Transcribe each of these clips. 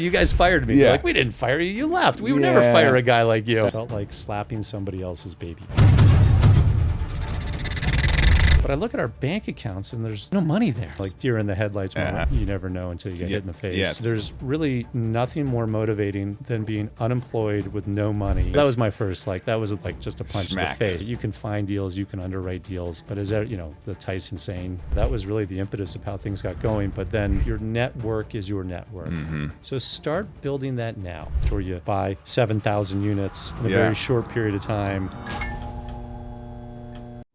you guys fired me. Yeah. They're like, we didn't fire you. You left. We would never fire a guy like you. It felt like slapping somebody else's baby. But I look at our bank accounts and there's no money there. Like deer in the headlights moment. You never know until you get hit in the face. Yes. There's really nothing more motivating than being unemployed with no money. That was my first, that was like just a punch Smacked. to the face. You can find deals, you can underwrite deals, but is that, the Tyson saying, that was really the impetus of how things got going. But then your network is your net worth. So start building that now. Where you buy 7,000 units in a very short period of time.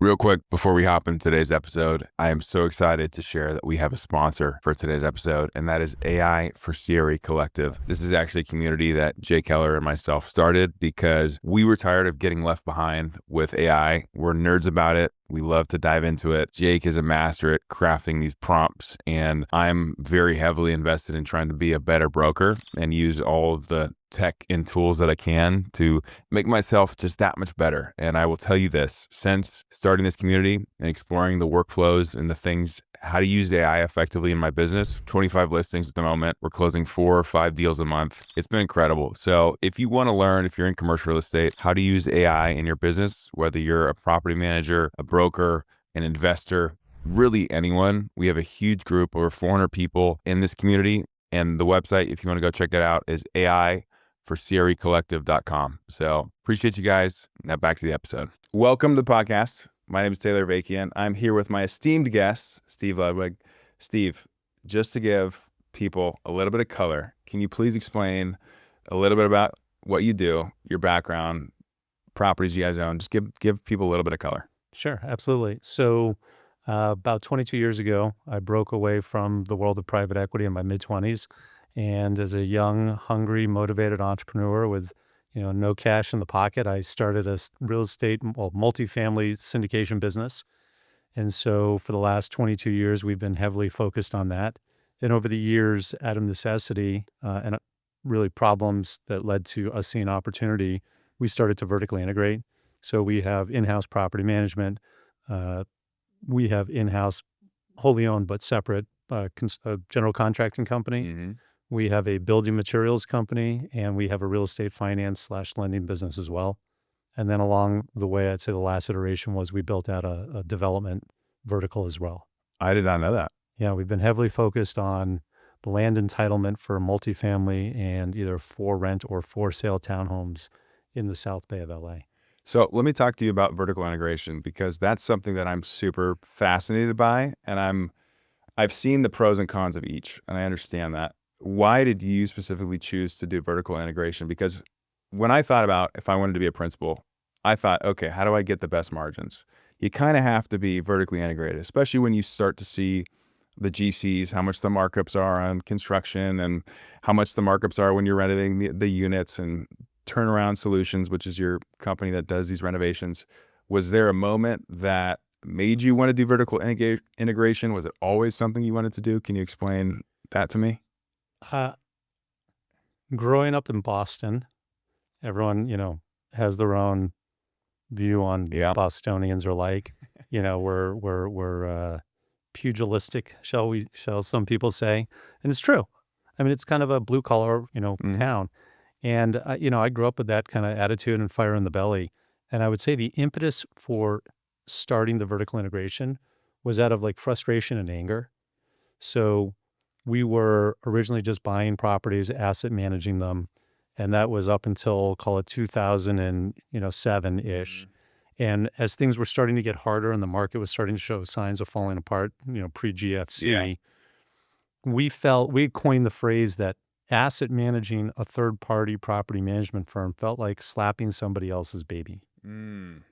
Real quick, before we hop into today's episode, I am so excited to share that we have a sponsor for today's episode, and that is AI for CRE Collective. This is actually a community that Jay Keller and myself started because we were tired of getting left behind with AI. We're nerds about it. We love to dive into it. Jake is a master at crafting these prompts, and I'm very heavily invested in trying to be a better broker and use all of the tech and tools that I can to make myself just that much better. And I will tell you this, since starting this community and exploring the workflows and the things, how to use AI effectively in my business, 25 listings at the moment. We're closing 4 or 5 deals a month. It's been incredible. So if you want to learn, if you're in commercial real estate, how to use AI in your business, whether you're a property manager, a broker, an investor, really anyone, we have a huge group, over 400 people in this community. And the website, if you want to go check it out, is AI4CREcollective.com. So appreciate you guys. Now back to the episode. Welcome to the podcast. My name is Taylor Avakian. I'm here with my esteemed guest, Steve Ludwig. Steve, just to give people a little bit of color, can you please explain a little bit about what you do, your background, properties you guys own? Just give people a little bit of color. Sure, absolutely. So about 22 years ago, I broke away from the world of private equity in my mid-20s. And as a young, hungry, motivated entrepreneur with no cash in the pocket, I started a multifamily syndication business. And so for the last 22 years, we've been heavily focused on that. And over the years, out of necessity and really problems that led to us seeing opportunity, we started to vertically integrate. So we have in-house property management. We have in-house, wholly owned but separate general contracting company. We have a building materials company, and we have a real estate finance / lending business as well. And then along the way, I'd say the last iteration was we built out a development vertical as well. I did not know that. Yeah, we've been heavily focused on the land entitlement for multifamily and either for rent or for sale townhomes in the South Bay of LA. So let me talk to you about vertical integration, because that's something that I'm super fascinated by, and I've seen the pros and cons of each, and I understand that. Why did you specifically choose to do vertical integration? Because when I thought about if I wanted to be a principal, I thought, okay, how do I get the best margins? You kind of have to be vertically integrated, especially when you start to see the GCs, how much the markups are on construction and how much the markups are when you're renovating the units, and Turnaround Solutions, which is your company that does these renovations. Was there a moment that made you want to do vertical integration? Was it always something you wanted to do? Can you explain that to me? Growing up in Boston, everyone, has their own view on Bostonians are like. We're pugilistic, shall some people say. And it's true. I mean, it's kind of a blue collar, town. And, I grew up with that kind of attitude and fire in the belly. And I would say the impetus for starting the vertical integration was out of frustration and anger. So we were originally just buying properties, asset managing them. And that was up until, call it 2007-ish. And as things were starting to get harder and the market was starting to show signs of falling apart, pre-GFC, we coined the phrase that asset managing a third-party property management firm felt like slapping somebody else's baby.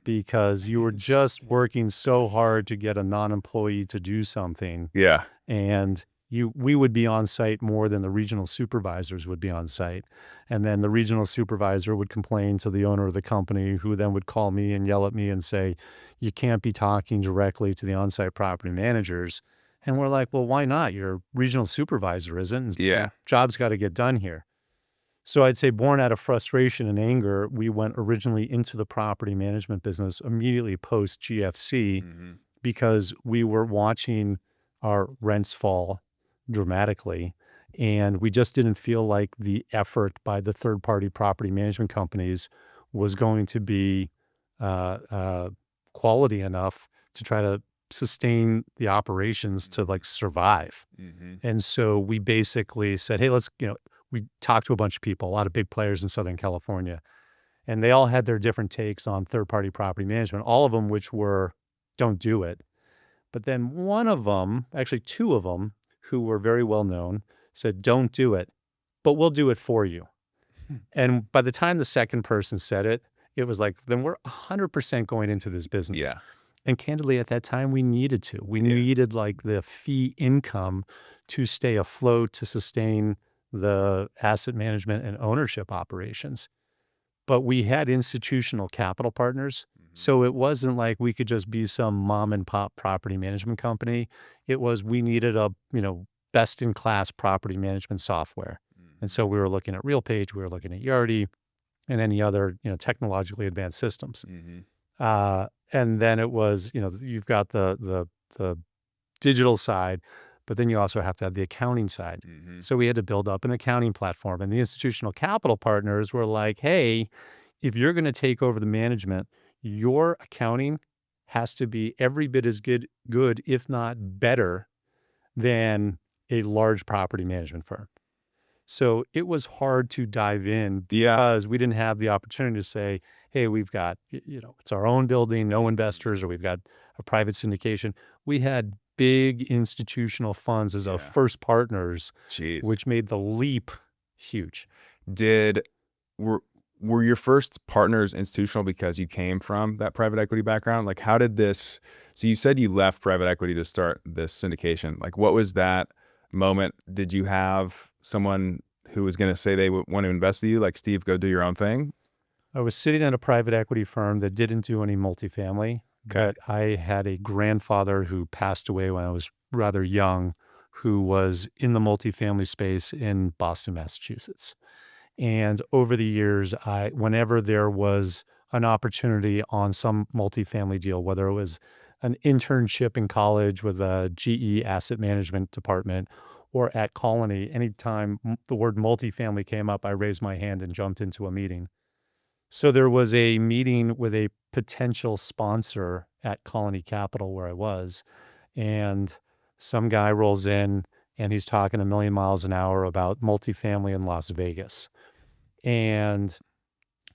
Because you were just working so hard to get a non-employee to do something. Yeah. And we would be on site more than the regional supervisors would be on site. And then the regional supervisor would complain to the owner of the company, who then would call me and yell at me and say, you can't be talking directly to the on-site property managers. And we're like, well, why not? Your regional supervisor isn't. Yeah. Job's got to get done here. So I'd say, born out of frustration and anger, we went originally into the property management business immediately post GFC because we were watching our rents fall dramatically. And we just didn't feel like the effort by the third-party property management companies was going to be quality enough to try to sustain the operations to like survive. Mm-hmm. And so we basically said, hey, we talked to a bunch of people, a lot of big players in Southern California, and they all had their different takes on third-party property management, all of them which were, don't do it. But then one of them, actually two of them, who were very well known, said, don't do it, but we'll do it for you. And by the time the second person said it, it was like, then we're 100% going into this business. Yeah. And candidly, at that time, we needed to. We needed like the fee income to stay afloat, to sustain the asset management and ownership operations. But we had institutional capital partners. So it wasn't like we could just be some mom and pop property management company. It was, we needed a, best in class property management software. And so we were looking at RealPage, we were looking at Yardi and any other, technologically advanced systems. And then it was, you've got the digital side, but then you also have to have the accounting side. So we had to build up an accounting platform, and the institutional capital partners were like, hey, if you're going to take over the management, your accounting has to be every bit as good, if not better, than a large property management firm. So it was hard to dive in because we didn't have the opportunity to say, hey, we've got, it's our own building, no investors, or we've got a private syndication. We had big institutional funds as our first partners, which made the leap huge. Were your first partners institutional because you came from that private equity background? Like, how did this, so you said you left private equity to start this syndication. Like, what was that moment? Did you have someone who was going to say they would want to invest with you, like, Steve, go do your own thing? I was sitting at a private equity firm that didn't do any multifamily, but I had a grandfather who passed away when I was rather young, who was in the multifamily space in Boston, Massachusetts. And over the years, whenever there was an opportunity on some multifamily deal, whether it was an internship in college with a GE asset management department or at Colony, anytime the word multifamily came up, I raised my hand and jumped into a meeting. So there was a meeting with a potential sponsor at Colony Capital where I was, and some guy rolls in and he's talking a million miles an hour about multifamily in Las Vegas. And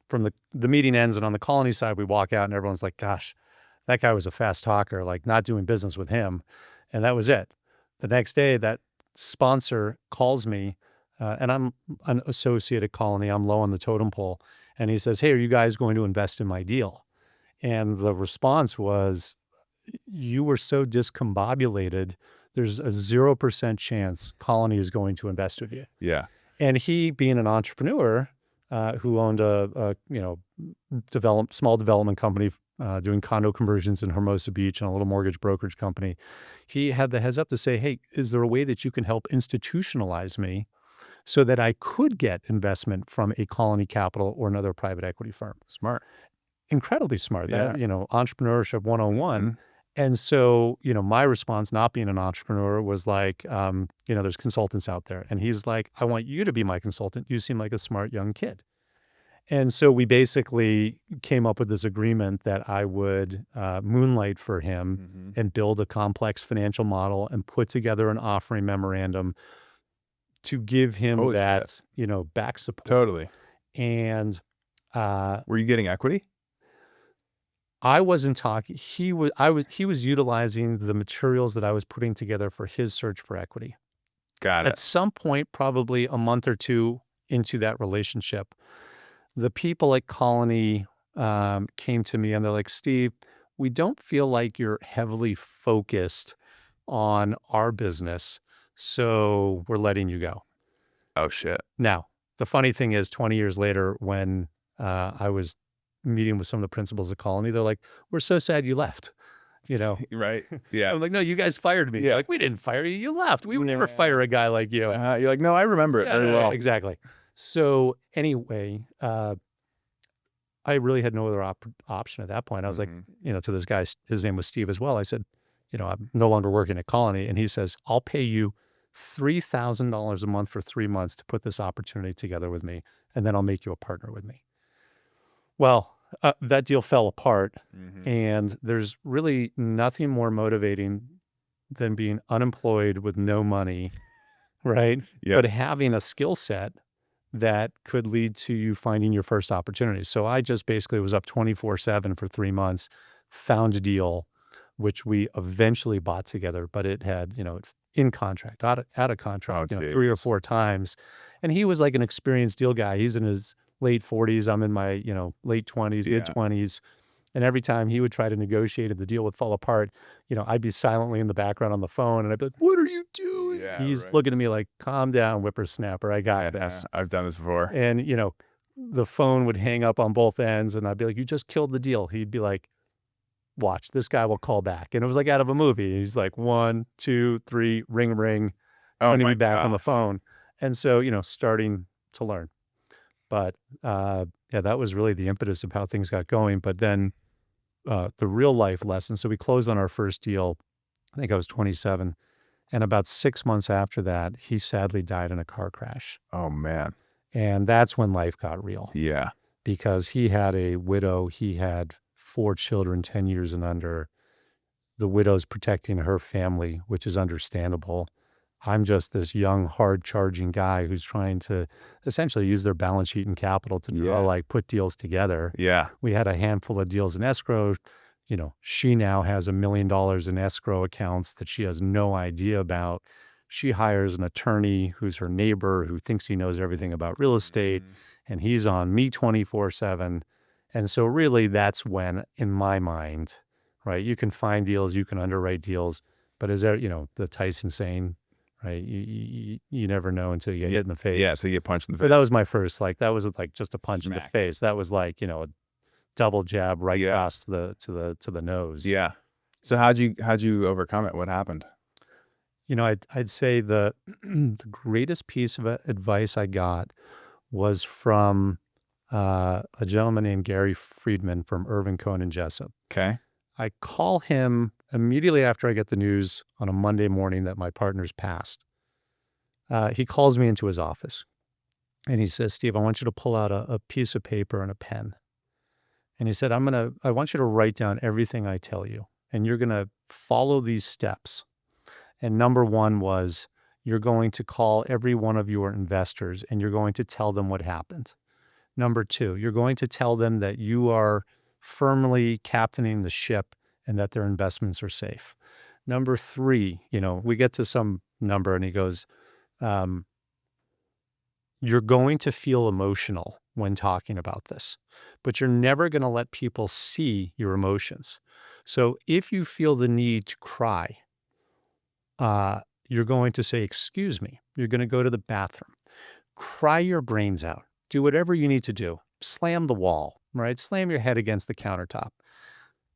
from the meeting ends, and on the Colony side, we walk out and everyone's like, gosh, that guy was a fast talker, like not doing business with him. And that was it. The next day, that sponsor calls me, and I'm an associate at Colony. I'm low on the totem pole. And he says, hey, are you guys going to invest in my deal? And the response was, you were so discombobulated, there's a 0% chance Colony is going to invest with you. Yeah. And he, being an entrepreneur who owned a small development company doing condo conversions in Hermosa Beach and a little mortgage brokerage company, he had the heads up to say, hey, is there a way that you can help institutionalize me so that I could get investment from a Colony Capital or another private equity firm? Smart. Incredibly smart. That, entrepreneurship 101. And so, my response, not being an entrepreneur, was like, there's consultants out there. And he's like, I want you to be my consultant. You seem like a smart young kid. And so we basically came up with this agreement that I would moonlight for him and build a complex financial model and put together an offering memorandum to give him back support. Totally. And were you getting equity? I wasn't talking. He was utilizing the materials that I was putting together for his search for equity. Got it. At some point, probably a month or two into that relationship, the people at Colony came to me and they're like, Steve, we don't feel like you're heavily focused on our business, so we're letting you go. Oh, shit. Now, the funny thing is, 20 years later, when I was meeting with some of the principals of Colony, they're like, we're so sad you left, Right. Yeah. I'm like, no, you guys fired me. Yeah. Like, we didn't fire you. You left. We would never fire a guy like you. You're like, no, I remember it very well. Exactly. So anyway, I really had no other option at that point. I was like, to this guy, his name was Steve as well. I said, I'm no longer working at Colony. And he says, I'll pay you $3,000 a month for 3 months to put this opportunity together with me, and then I'll make you a partner with me. Well, that deal fell apart, and there's really nothing more motivating than being unemployed with no money, right? Yep. But having a skill set that could lead to you finding your first opportunity. So I just basically was up 24/7 for 3 months, found a deal, which we eventually bought together, but it had, in contract, out of contract, Oh, 3 or geez. 4 times. And he was like an experienced deal guy. He's in his late 40s. I'm in my, late 20s, mid Yeah. 20s. And every time he would try to negotiate and the deal would fall apart, I'd be silently in the background on the phone and I'd be like, "What are you doing?" Yeah, He's right. looking at me like, "Calm down, whippersnapper. I got this." I've done this before. And, the phone would hang up on both ends and I'd be like, "You just killed the deal." He'd be like, "Watch, this guy will call back." And it was like out of a movie. He's like, 1, 2, 3, ring, ring, Oh putting me my back on the gosh. phone. And so, starting to learn. But yeah, that was really the impetus of how things got going. But then the real life lesson. So we closed on our first deal. I think I was 27. And about 6 months after that, he sadly died in a car crash. Oh man. And that's when life got real Yeah. because he had a widow. He had 4 children, 10 years and under. The widow's protecting her family, which is understandable. I'm just this young, hard-charging guy who's trying to essentially use their balance sheet and capital to put deals together. Yeah. We had a handful of deals in escrow. She now has $1 million in escrow accounts that she has no idea about. She hires an attorney who's her neighbor who thinks he knows everything about real estate, and he's on me 24/7. And so really that's when, in my mind, right, you can find deals, you can underwrite deals, but is there, the Tyson saying, right? You never know until you get hit in the face. Yeah. So you get punched in the But face. that was my first, that was like just a punch in Smacked. the face. That was like, a double jab right Yeah. across to the nose. Yeah. So how'd you overcome it? What happened? I'd say the the greatest piece of advice I got was from a gentleman named Gary Friedman from Irvin Cohen and Jessup. Okay. I call him immediately after I get the news on a Monday morning that my partner's passed. He calls me into his office and he says, "Steve, I want you to pull out a piece of paper and a pen." And he said, I want you to write down everything I tell you, and you're going to follow these steps. And number 1 was you're going to call every one of your investors and you're going to tell them what happened. Number 2, you're going to tell them that you are firmly captaining the ship and that their investments are safe. Number 3, we get to some number and he goes, you're going to feel emotional when talking about this, but you're never going to let people see your emotions. So if you feel the need to cry, you're going to say, "Excuse me." You're going to go to the bathroom, cry your brains out, do whatever you need to do, slam the wall, right? Slam your head against the countertop,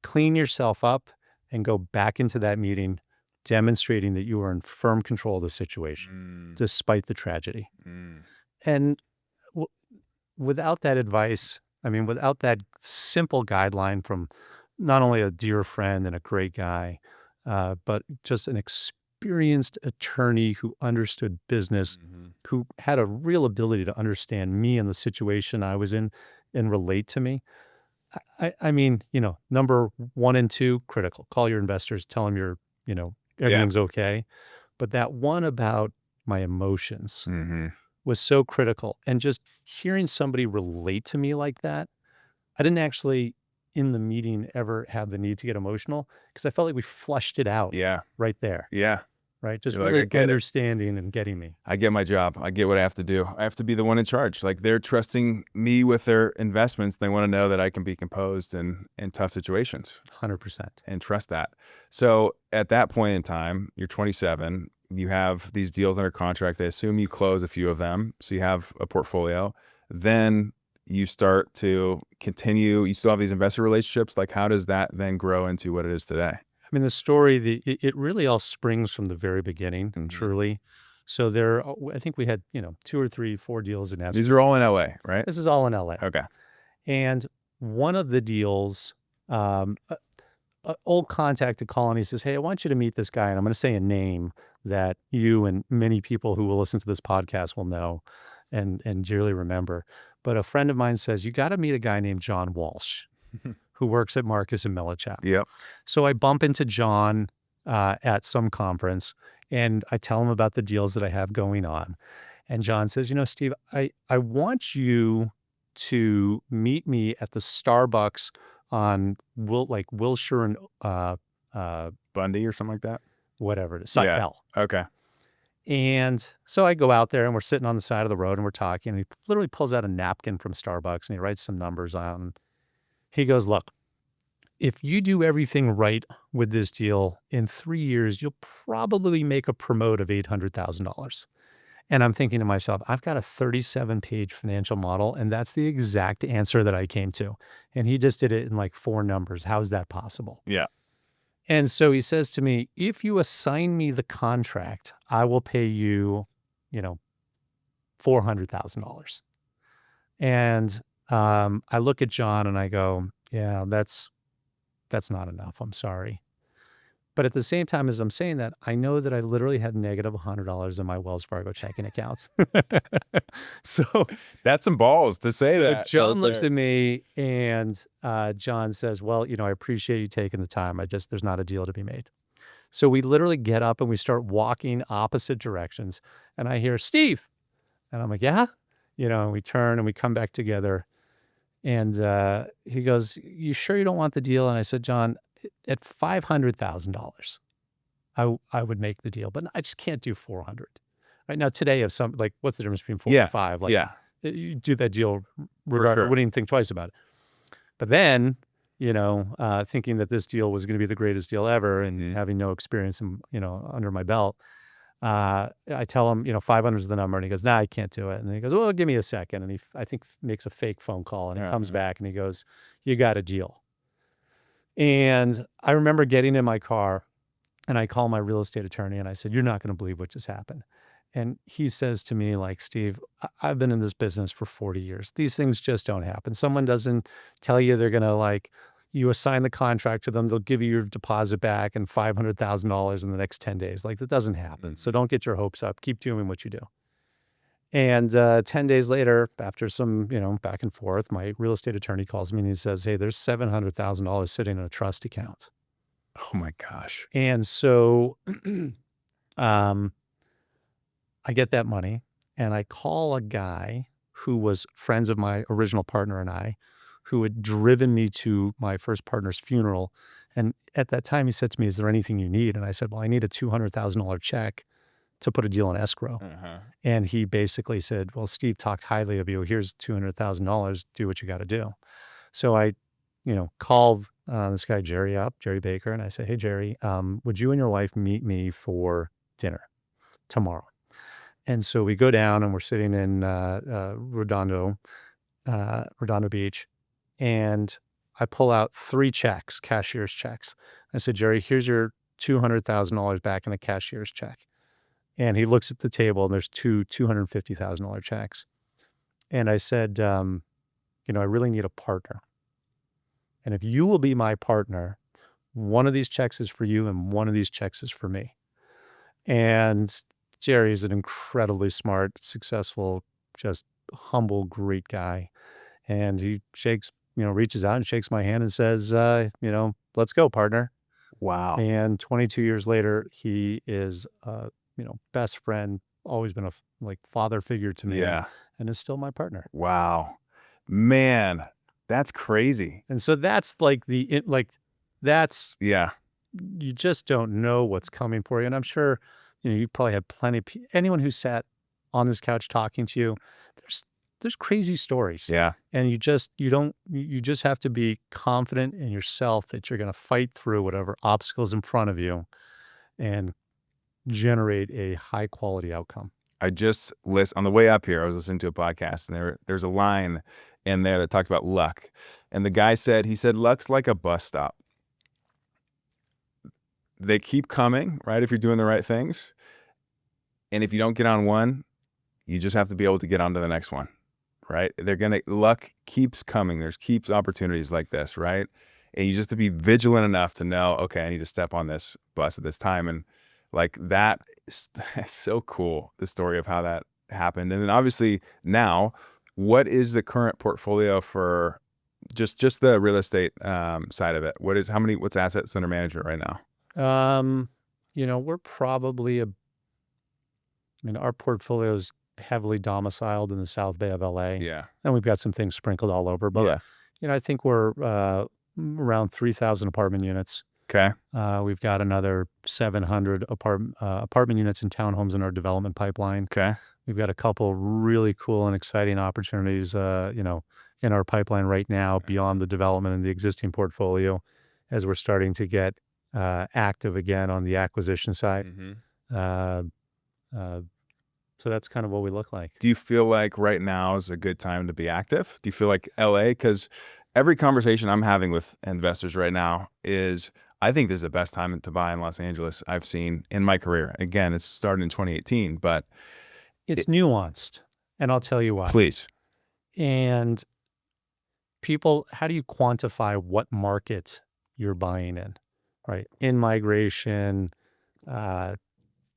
clean yourself up and go back into that meeting, demonstrating that you are in firm control of the situation, despite the tragedy. And without that advice, without that simple guideline from not only a dear friend and a great guy, but just an experienced attorney who understood business, who had a real ability to understand me and the situation I was in and relate to me. Number 1 and 2, critical. Call your investors, tell them everything's okay. But that one about my emotions was so critical. And just hearing somebody relate to me like that, I didn't actually in the meeting ever have the need to get emotional because I felt like we flushed it out right there, Yeah. right? Just You're like, really "I get it. understanding and getting me. I get my job. I get what I have to do. I have to be the one in charge. Like they're trusting me with their investments. They want to know that I can be composed in tough situations 100%. and trust that." So at that point in time, you're 27, you have these deals under contract. I assume you close a few of them. So you have a portfolio. Then you start to continue. You still have these investor relationships. Like how does that then grow into what it is today? The story, it really all springs from the very beginning, truly. So I think we had, 2 or 3, 4 deals in escrow. These are all in LA, right? This is all in LA. Okay. And one of the deals, old contact to call and he says, "Hey, I want you to meet this guy." And I'm going to say a name that you and many people who will listen to this podcast will know and dearly remember. But a friend of mine says, you got to meet a guy named John Walsh who works at Marcus and Millichap. Yep. So I bump into John at some conference and I tell him about the deals that I have going on. And John says, Steve, I want you to meet me at the Starbucks on Wilshire and Bundy or something like that. whatever it is, Yeah. Sawtell. Okay. And so I go out there and we're sitting on the side of the road and we're talking. And he literally pulls out a napkin from Starbucks and he writes some numbers on. He goes, look, if you do everything right with this deal, in 3 years, you'll probably make a promote of $800,000. And I'm thinking to myself, I've got a 37-page financial model, and that's the exact answer that I came to. And he just did it in like 4 numbers. How's that possible? Yeah. And so he says to me, if you assign me the contract, I will pay you, $400,000. And I look at John and I go, yeah, that's not enough. I'm sorry. But at the same time as I'm saying that, I know that I literally had negative $100 in my Wells Fargo checking accounts. So That's some balls to say that. John looks at me and John says, well, I appreciate you taking the time. There's not a deal to be made. So we literally get up and we start walking opposite directions. And I hear, Steve. And I'm like, yeah? And we turn and we come back together. And he goes, you sure you don't want the deal? And I said, John, at $500,000, I would make the deal, but I just can't do 400. Right now, today, if what's the difference between 4 and 5? You do that deal regardless. I wouldn't even think twice about it. But then, thinking that this deal was going to be the greatest deal ever and having no experience, under my belt, I tell him, 500 is the number. And he goes, nah, I can't do it. And he goes, well, give me a second. And I think makes a fake phone call and he comes back and he goes, you got a deal. And I remember getting in my car and I call my real estate attorney and I said, you're not going to believe what just happened. And he says to me, Steve, I've been in this business for 40 years. These things just don't happen. Someone doesn't tell you they're going to you assign the contract to them. They'll give you your deposit back and $500,000 in the next 10 days. That doesn't happen. So don't get your hopes up. Keep doing what you do. And 10 days later, after some, back and forth, my real estate attorney calls me and he says, hey, there's $700,000 sitting in a trust account. Oh my gosh. And so I get that money and I call a guy who was friends of my original partner and I, who had driven me to my first partner's funeral. And at that time, he said to me, is there anything you need? And I said, well, I need a $200,000 check to put a deal in escrow. And he basically said, well, Steve talked highly of you. Here's $200,000. Do what you got to do. So I, called this guy, Jerry Baker. And I said, hey, Jerry, would you and your wife meet me for dinner tomorrow? And so we go down and we're sitting in Redondo Beach. And I pull out 3 checks, cashier's checks. I said, Jerry, here's your $200,000 back in a cashier's check. And he looks at the table and there's 2 $250,000 checks. And I said, I really need a partner. And if you will be my partner, one of these checks is for you and one of these checks is for me. And Jerry is an incredibly smart, successful, just humble, great guy. And he reaches out and shakes my hand and says, let's go, partner. Wow. And 22 years later, he is best friend, always been a father figure to me. Yeah. And is still my partner. Wow, man, that's crazy. And so that's you just don't know what's coming for you. And I'm sure, you probably had plenty of anyone who sat on this couch talking to you, there's crazy stories. Yeah. And you just have to be confident in yourself that you're going to fight through whatever obstacles in front of you and generate a high quality outcome. I just on the way up here, I was listening to a podcast and there's a line in there that talked about luck. And the guy said, luck's like a bus stop. They keep coming, right? If you're doing the right things. And if you don't get on one, you just have to be able to get onto the next one, right? Luck keeps coming. There's keeps opportunities like this, right? And you just have to be vigilant enough to know, okay, I need to step on this bus at this time. And Like that is so cool, the story of how that happened. And then obviously now, what is the current portfolio for just the real estate side of it? What's assets under management right now? We're probably our portfolio is heavily domiciled in the South Bay of LA, Yeah. and we've got some things sprinkled all over. But Yeah. I think we're around 3,000 apartment units. Okay. We've got another 700 apartment units and townhomes in our development pipeline. Okay. We've got a couple really cool and exciting opportunities, in our pipeline right now beyond the development and the existing portfolio, as we're starting to get active again on the acquisition side. Mm-hmm. Uh, uh, so that's kind of what we look like. Do you feel like right now is a good time to be active? Do you feel like LA? Because every conversation I'm having with investors right now is, I think this is the best time to buy in Los Angeles I've seen in my career. Again, it's started in 2018, but It's nuanced, and I'll tell you why. please. And how do you quantify what market you're buying in, right? In migration,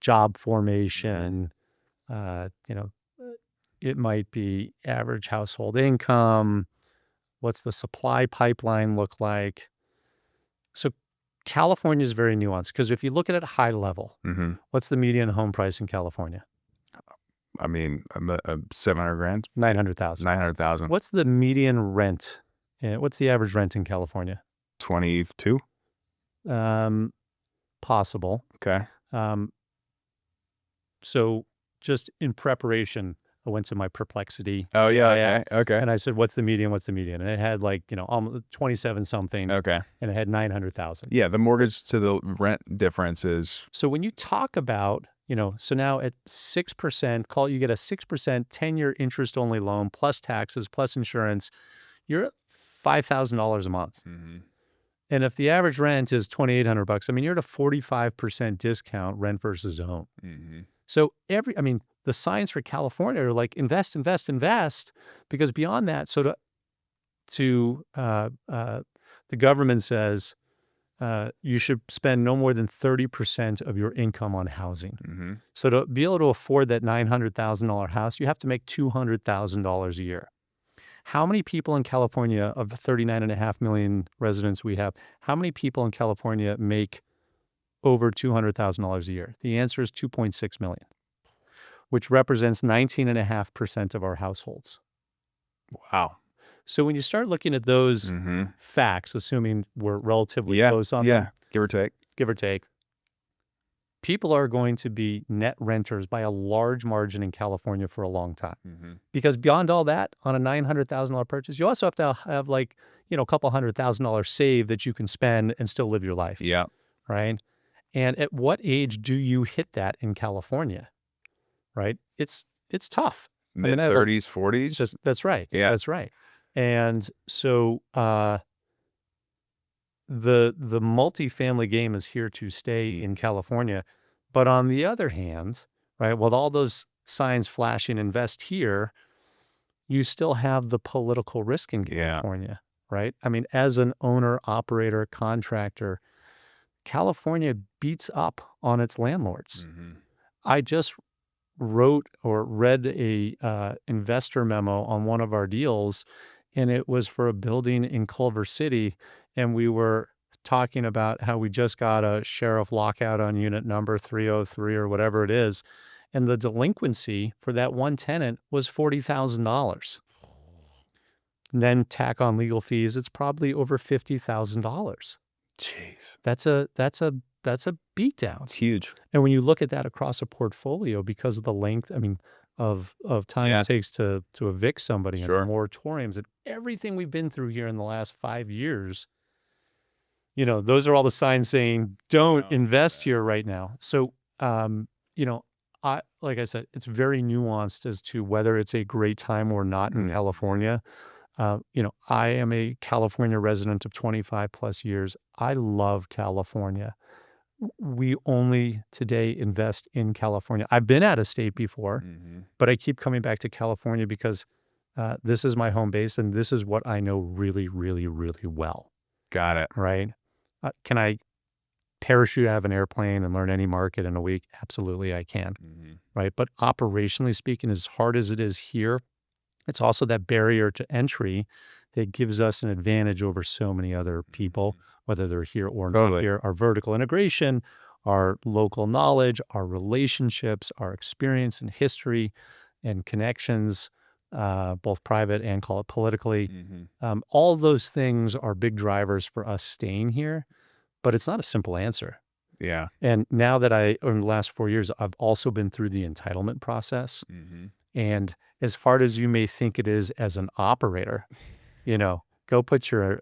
job formation, uh, you know, it might be average household income. What's the supply pipeline look like? So California is very nuanced because if you look at it high level, Mm-hmm. what's the median home price in California? I mean, 700 grand, 900,000. 900,000, What's the median rent? What's the average rent in California? 22. Possible. Okay. Um, so just in preparation, I went to my Perplexity. Oh yeah. AI, Okay. and I said, "What's the median? What's the median?" And it had almost 27 something, Okay. and it had 900,000. Yeah. The mortgage to the rent difference is, So when you talk about, so now at 6%, you get a 6% 10-year interest only loan plus taxes plus insurance, you're at $5,000 a month. mm-hmm. And if the average rent is $2,800, you're at a 45% discount rent versus own. Mm-hmm. So the signs for California are like invest, invest, invest, because beyond that, the government says you should spend no more than 30% of your income on housing. Mm-hmm. So to be able to afford that $900,000 house, you have to make $200,000 a year. How many people in California, of the 39.5 million residents we have, how many people in California make over $200,000 a year? The answer is 2.6 million, which represents 19.5% of our households. Wow. So when you start looking at those Mm-hmm. facts, assuming we're relatively Yeah. close on Yeah. them, Give or take. people are going to be net renters by a large margin in California for a long time. Mm-hmm. Because beyond all that, on a $900,000 purchase, you also have to have a couple $100,000 saved that you can spend and still live your life. Yeah. Right. And at what age do you hit that in California? Right. It's tough. Mid 30s, 40s. That's right. Yeah. That's right. And so the multifamily game is here to stay in California. But on the other hand, right, with all those signs flashing, invest here, you still have the political risk in California, right? As an owner, operator, contractor, California beats up on its landlords. Mm-hmm. I just wrote or read a investor memo on one of our deals, and it was for a building in Culver City, and we were talking about how we just got a sheriff lockout on unit number 303 or whatever it is, and the delinquency for that one tenant was $40,000. Then tack on legal fees, it's probably over $50,000. Jeez. That's a beatdown. It's huge. And when you look at that across a portfolio, because of the length, of time it takes to evict somebody, Sure. and moratoriums and everything we've been through here in the last 5 years, those are all the signs saying don't invest here right now. So, like I said, it's very nuanced as to whether it's a great time or not in California. I am a California resident of 25 plus years. I love California. We only today invest in California. I've been out of state before, but I keep coming back to California because this is my home base and this is what I know really, really, really well. Got it. Right? Can I parachute out of an airplane and learn any market in a week? Absolutely, I can. Right. But operationally speaking, as hard as it is here, it's also that barrier to entry that gives us an advantage over so many other people, whether they're here or not Totally. here. Our vertical integration, our local knowledge, our relationships, our experience and history and connections, both private and call it politically. All those things are big drivers for us staying here, but it's not a simple answer. Yeah. And now that in the last 4 years, I've also been through the entitlement process. And as hard as you may think it is as an operator, go put your,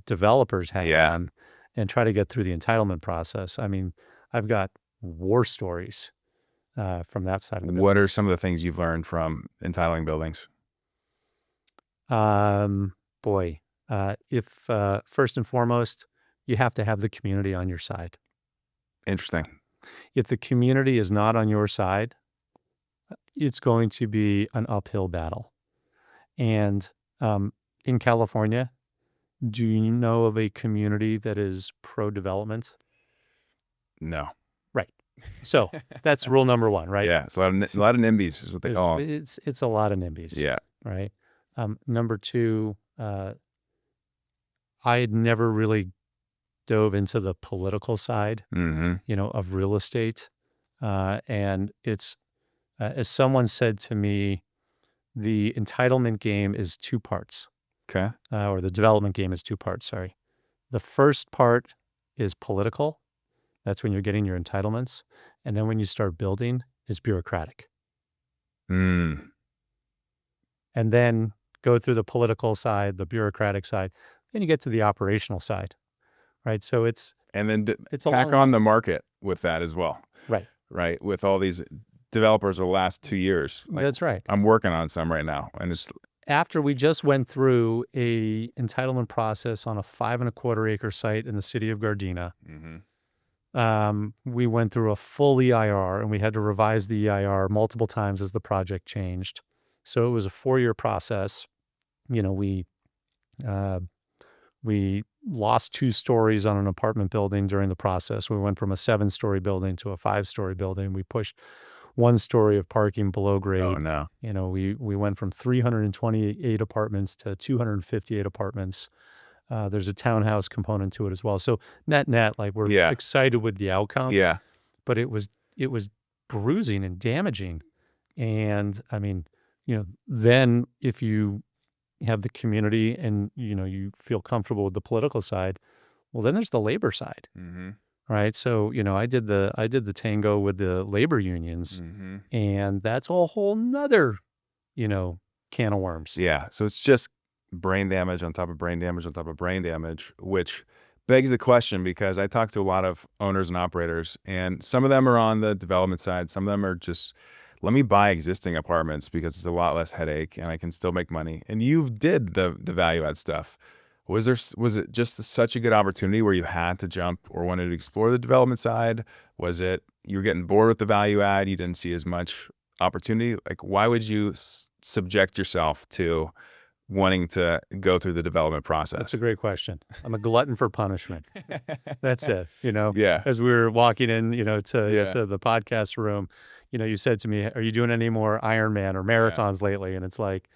developer's hat Yeah. on and try to get through the entitlement process. I mean, I've got war stories from that side of the What are business. some of the things you've learned from entitling buildings? Boy, if first and foremost, you have to have the community on your side. Interesting. If the community is not on your side, it's going to be an uphill battle. And in California, do you know of a community that is pro-development? No. Right. So that's rule number one, right? Yeah. It's a lot of NIMBYs is what they call them. It's a lot of NIMBYs. Yeah. Right. Number two, I had never really dove into the political side, of real estate. And it's, as someone said to me, the entitlement game is two parts. Okay. Or the development game is two parts, sorry. The first part is political. That's when you're getting your entitlements. And then when you start building, it's bureaucratic. And then go through the political side, the bureaucratic side, then you get to the operational side, right? So and then it's a tack long on the market with that as well. Right. Right. With all these developers the last 2 years. That's right. I'm working on some right now, and it's After we just went through a entitlement process on a 5.25 acre site in the city of Gardena, we went through a full EIR, and we had to revise the EIR multiple times as the project changed. So it was a 4-year process. We lost 2 stories on an apartment building during the process. We went from a 7-story building to a 5-story building. We pushed 1 story of parking below grade. oh no. We went from 328 apartments to 258 apartments. There's a townhouse component to it as well. So net, like we're excited with the outcome. Yeah. But it was bruising and damaging. And I mean, then if you have the community and, you feel comfortable with the political side, well, then there's the labor side. Right. So, I did the tango with the labor unions, and that's a whole nother, can of worms. Yeah. So it's just brain damage on top of brain damage on top of brain damage, which begs the question, because I talk to a lot of owners and operators, and some of them are on the development side. Some of them are just, let me buy existing apartments because it's a lot less headache and I can still make money. And you did the value add stuff. Was it just such a good opportunity where you had to jump or wanted to explore the development side? Was it you were getting bored with the value add? You didn't see as much opportunity? Like, why would you subject yourself to wanting to go through the development process? That's a great question. I'm a glutton for punishment. That's it. Yeah. As we were walking in, to the podcast room, you said to me, "Are you doing any more Ironman or marathons lately?" And it's like,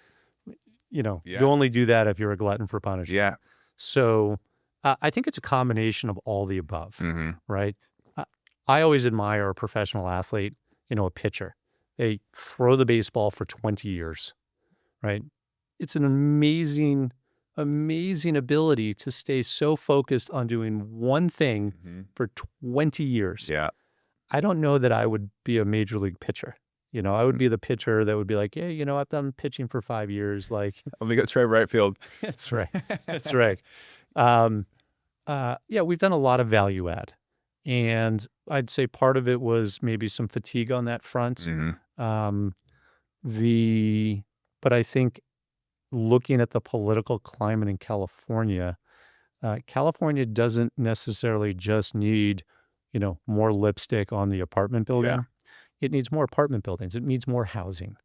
you only do that if you're a glutton for punishment. Yeah. So I think it's a combination of all the above, right? I always admire a professional athlete, a pitcher. They throw the baseball for 20 years, right? It's an amazing ability to stay so focused on doing one thing for 20 years. Yeah. I don't know that I would be a major league pitcher. I would be the pitcher that would be like, yeah, I've done pitching for 5 years. Like, Let me go try right field. That's right. That's right. We've done a lot of value add. And I'd say part of it was maybe some fatigue on that front. But I think looking at the political climate in California, California doesn't necessarily just need, more lipstick on the apartment building. Yeah. It needs more apartment buildings. It needs more housing.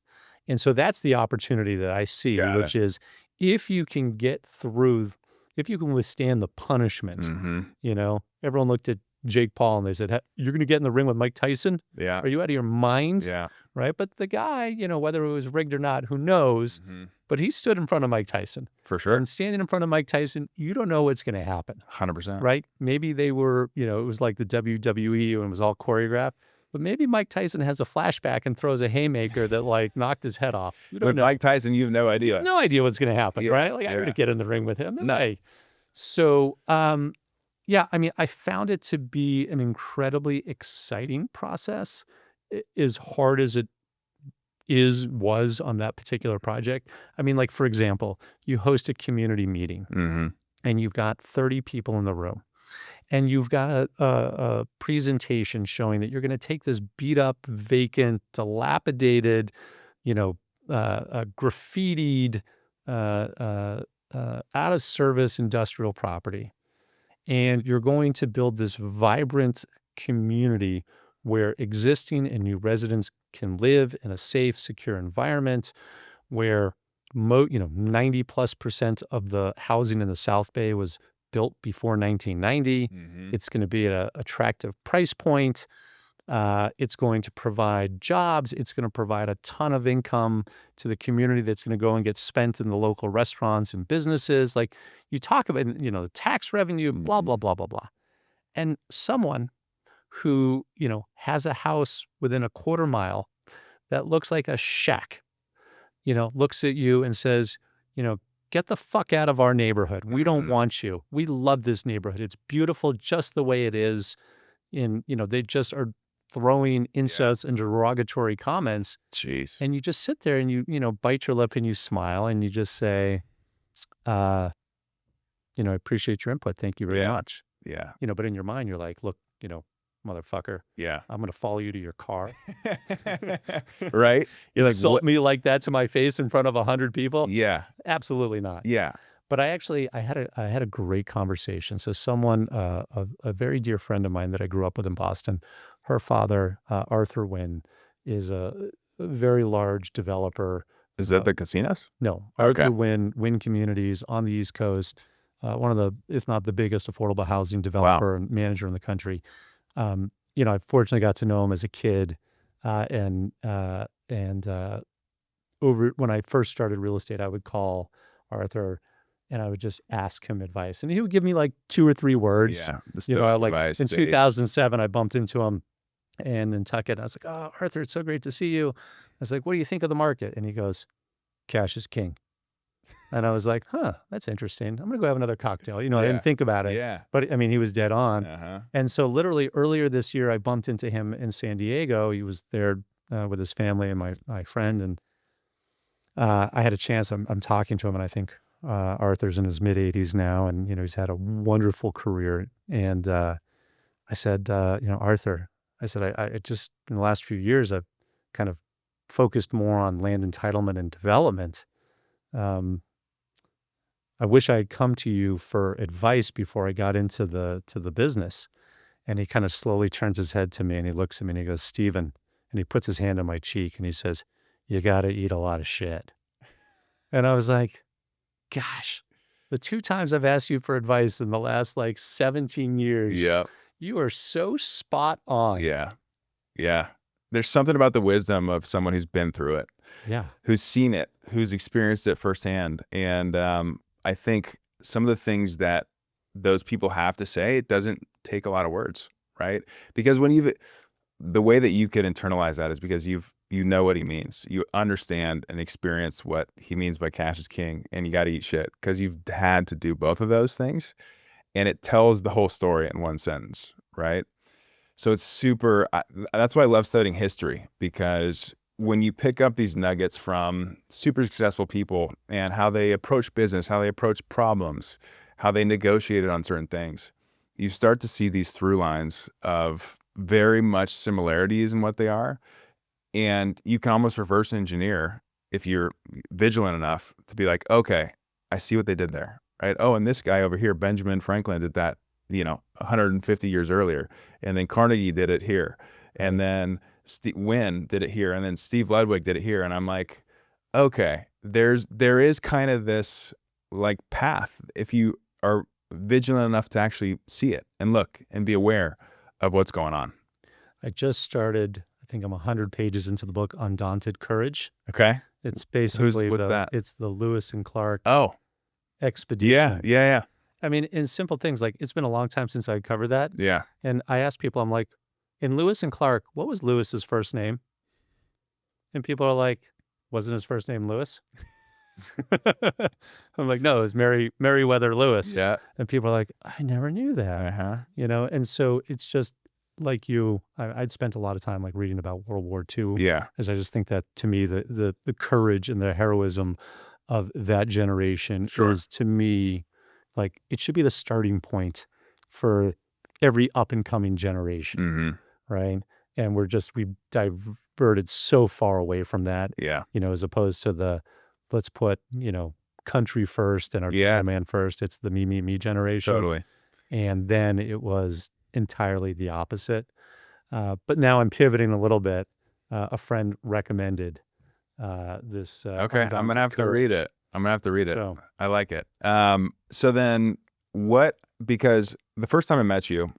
And so that's the opportunity that I see, Got which is if you can get through, if you can withstand the punishment. Mm-hmm. You know, everyone looked at Jake Paul and they said, "You're going to get in the ring with Mike Tyson? Yeah. Are you out of your mind?" Yeah. Right? But the guy, you know, whether it was rigged or not, who knows? Mm-hmm. But he stood in front of Mike Tyson. For sure. And standing in front of Mike Tyson, you don't know what's going to happen. 100%. Right? Maybe they were, you know, it was like the WWE and it was all choreographed. But maybe Mike Tyson has a flashback and throws a haymaker that like knocked his head off. You don't With know. Mike Tyson, you have no idea. No idea what's going to happen, Yeah, right? Like I yeah. would get in the ring with him. No. Hey. So, yeah, I mean, I found it to be an incredibly exciting process, as hard as it was on that particular project. I mean, like, for example, you host a community meeting Mm-hmm. and you've got 30 people in the room. And you've got a presentation showing that you're going to take this beat up, vacant, dilapidated, you know, graffitied, out of service industrial property. And you're going to build this vibrant community where existing and new residents can live in a safe, secure environment where 90+% of the housing in the South Bay was built before 1990. Mm-hmm. It's going to be at an attractive price point. It's going to provide jobs. It's going to provide a ton of income to the community that's going to go and get spent in the local restaurants and businesses. Like you talk about, you know, the tax revenue, blah, blah, blah, blah, blah. And someone who, you know, has a house within a quarter mile that looks like a shack, you know, looks at you and says, you know, get the fuck out of our neighborhood. We don't want you. We love this neighborhood. It's beautiful just the way it is. And, you know, they just are throwing insults and derogatory comments. Jeez. And you just sit there and you know, bite your lip and you smile and you just say, you know, I appreciate your input. Thank you very much. Yeah. You know, but in your mind, you're like, look, you know, motherfucker, Yeah. I'm going to follow you to your car. Right? You're like, Insult me like that to my face in front of 100 people? Yeah. Absolutely not. Yeah. But I had a great conversation. So someone, a very dear friend of mine that I grew up with in Boston, her father, Arthur Wynn, is a very large developer. Is that the casinos? No, Okay. Arthur Wynn Communities on the East Coast, one of the, if not the biggest affordable housing developer and manager in the country. You know, I fortunately got to know him as a kid, and over when I first started real estate, I would call Arthur and I would just ask him advice, and he would give me like 2 or 3 words. Yeah. The You know, like advice, in sage. 2007, I bumped into him in Nantucket. And I was like, "Oh, Arthur, it's so great to see you." I was like, "What do you think of the market?" And he goes, "Cash is king." And I was like, "Huh, that's interesting. I'm gonna go have another cocktail." You know, I Yeah. didn't think about it, Yeah. but I mean, he was dead on. Uh-huh. And so literally earlier this year, I bumped into him in San Diego. He was there with his family and my friend. And I had a chance, I'm talking to him, and I think Arthur's in his mid-80s now, and, you know, he's had a wonderful career. And I said, you know, Arthur, I said, I just, in the last few years, I've kind of focused more on land entitlement and development. I wish I had come to you for advice before I got into the business. And he kind of slowly turns his head to me and he looks at me and he goes, "Steven," and he puts his hand on my cheek and he says, "You got to eat a lot of shit." And I was like, gosh, the 2 times I've asked you for advice in the last like 17 years, Yeah. you are so spot on. Yeah. Yeah. There's something about the wisdom of someone who's been through it, Yeah. who's seen it, who's experienced it firsthand. And I think some of the things that those people have to say, it doesn't take a lot of words, right? Because when the way that you can internalize that is because you know what he means. You understand and experience what he means by cash is king, and you got to eat shit because you've had to do both of those things. And it tells the whole story in one sentence, right? So it's that's why I love studying history, because when you pick up these nuggets from super successful people and how they approach business, how they approach problems, how they negotiated on certain things, you start to see these through lines of very much similarities in what they are. And you can almost reverse engineer if you're vigilant enough to be like, okay, I see what they did there, right? Oh, and this guy over here, Benjamin Franklin, did that, 150 years earlier. And then Carnegie did it here. And then Wynn did it here. And then Steve Ludwig did it here. And I'm like, okay, there is kind of this like path. If you are vigilant enough to actually see it and look and be aware of what's going on? I just started, I think I'm 100 pages into the book, Undaunted Courage. Okay. It's basically What's that? it's the Lewis and Clark Oh, yeah, expedition. yeah, yeah, I mean, in simple things, like it's been a long time since I covered that. yeah. And I asked people, I'm like, in Lewis and Clark, what was Lewis's first name? And people are like, wasn't his first name Lewis? I'm like, no, it was Meriwether Lewis. Yeah. And people are like, I never knew that, Uh-huh. And so it's just like I'd spent a lot of time like reading about World War II, Yeah. as I just think that to me, the courage and the heroism of that generation Sure. is to me, like it should be the starting point for every up and coming generation. Mm-hmm. Right. And we've diverted so far away from that, Yeah. as opposed to let's put, country first and our Yeah. man first. It's the me generation. Totally. And then it was entirely the opposite. But now I'm pivoting a little bit. A friend recommended this. Okay. I'm Undaunted gonna have to read Courage. it. I'm gonna have to read it. So I like it. So then because the first time I met you,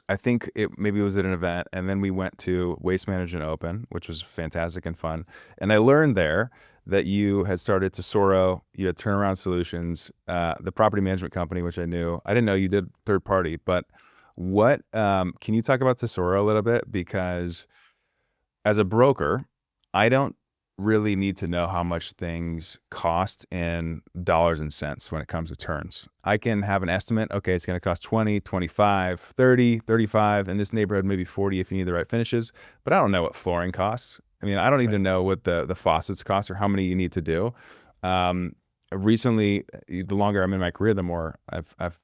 I think maybe it was at an event, and then we went to Waste Management Open, which was fantastic and fun. And I learned there that you had started Tesoro, you had Turnaround Solutions, the property management company, which I knew. I didn't know you did third party, but can you talk about Tesoro a little bit? Because as a broker, I don't really need to know how much things cost in dollars and cents when it comes to turns. I can have an estimate. Okay, it's going to cost 20, 25, 30, 35, in this neighborhood, maybe 40 if you need the right finishes. But I don't know what flooring costs. I mean, I don't need to know what the faucets cost or how many you need to do. Recently, the longer I'm in my career, the more I've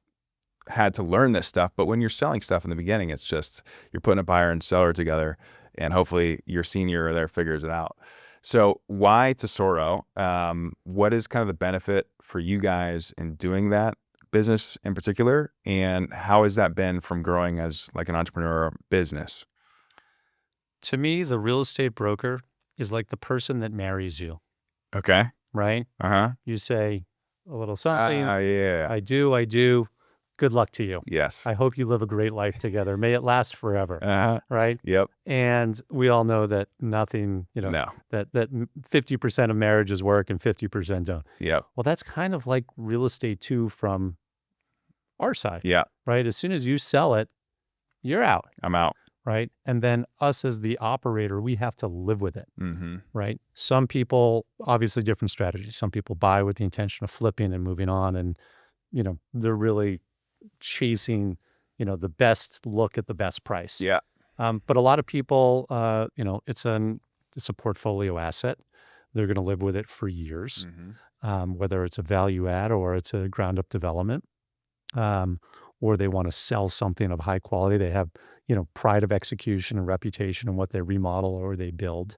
had to learn this stuff. But when you're selling stuff in the beginning, it's just you're putting a buyer and seller together, and hopefully your senior there figures it out. So why Tesoro? What is kind of the benefit for you guys in doing that business in particular? And how has that been from growing as like an entrepreneur business? to me, the real estate broker is like the person that marries you, Okay. right? Uh-huh. You say a little something. Yeah. I do. Good luck to you. Yes. I hope you live a great life together. May it last forever. Uh-huh. Right. Yep. And we all know that nothing, No. that 50% of marriages work and 50% don't. Yep. Well, that's kind of like real estate too from our side, Yeah. right? As soon as you sell it, you're out, I'm out. right? And then us as the operator, we have to live with it, Mm-hmm. right? Some people, obviously different strategies. Some people buy with the intention of flipping and moving on, and, they're really chasing, the best look at the best price. Yeah. But a lot of people, it's a portfolio asset. They're going to live with it for years, whether it's a value add or it's a ground up development, or they want to sell something of high quality. They have, pride of execution and reputation in what they remodel or they build.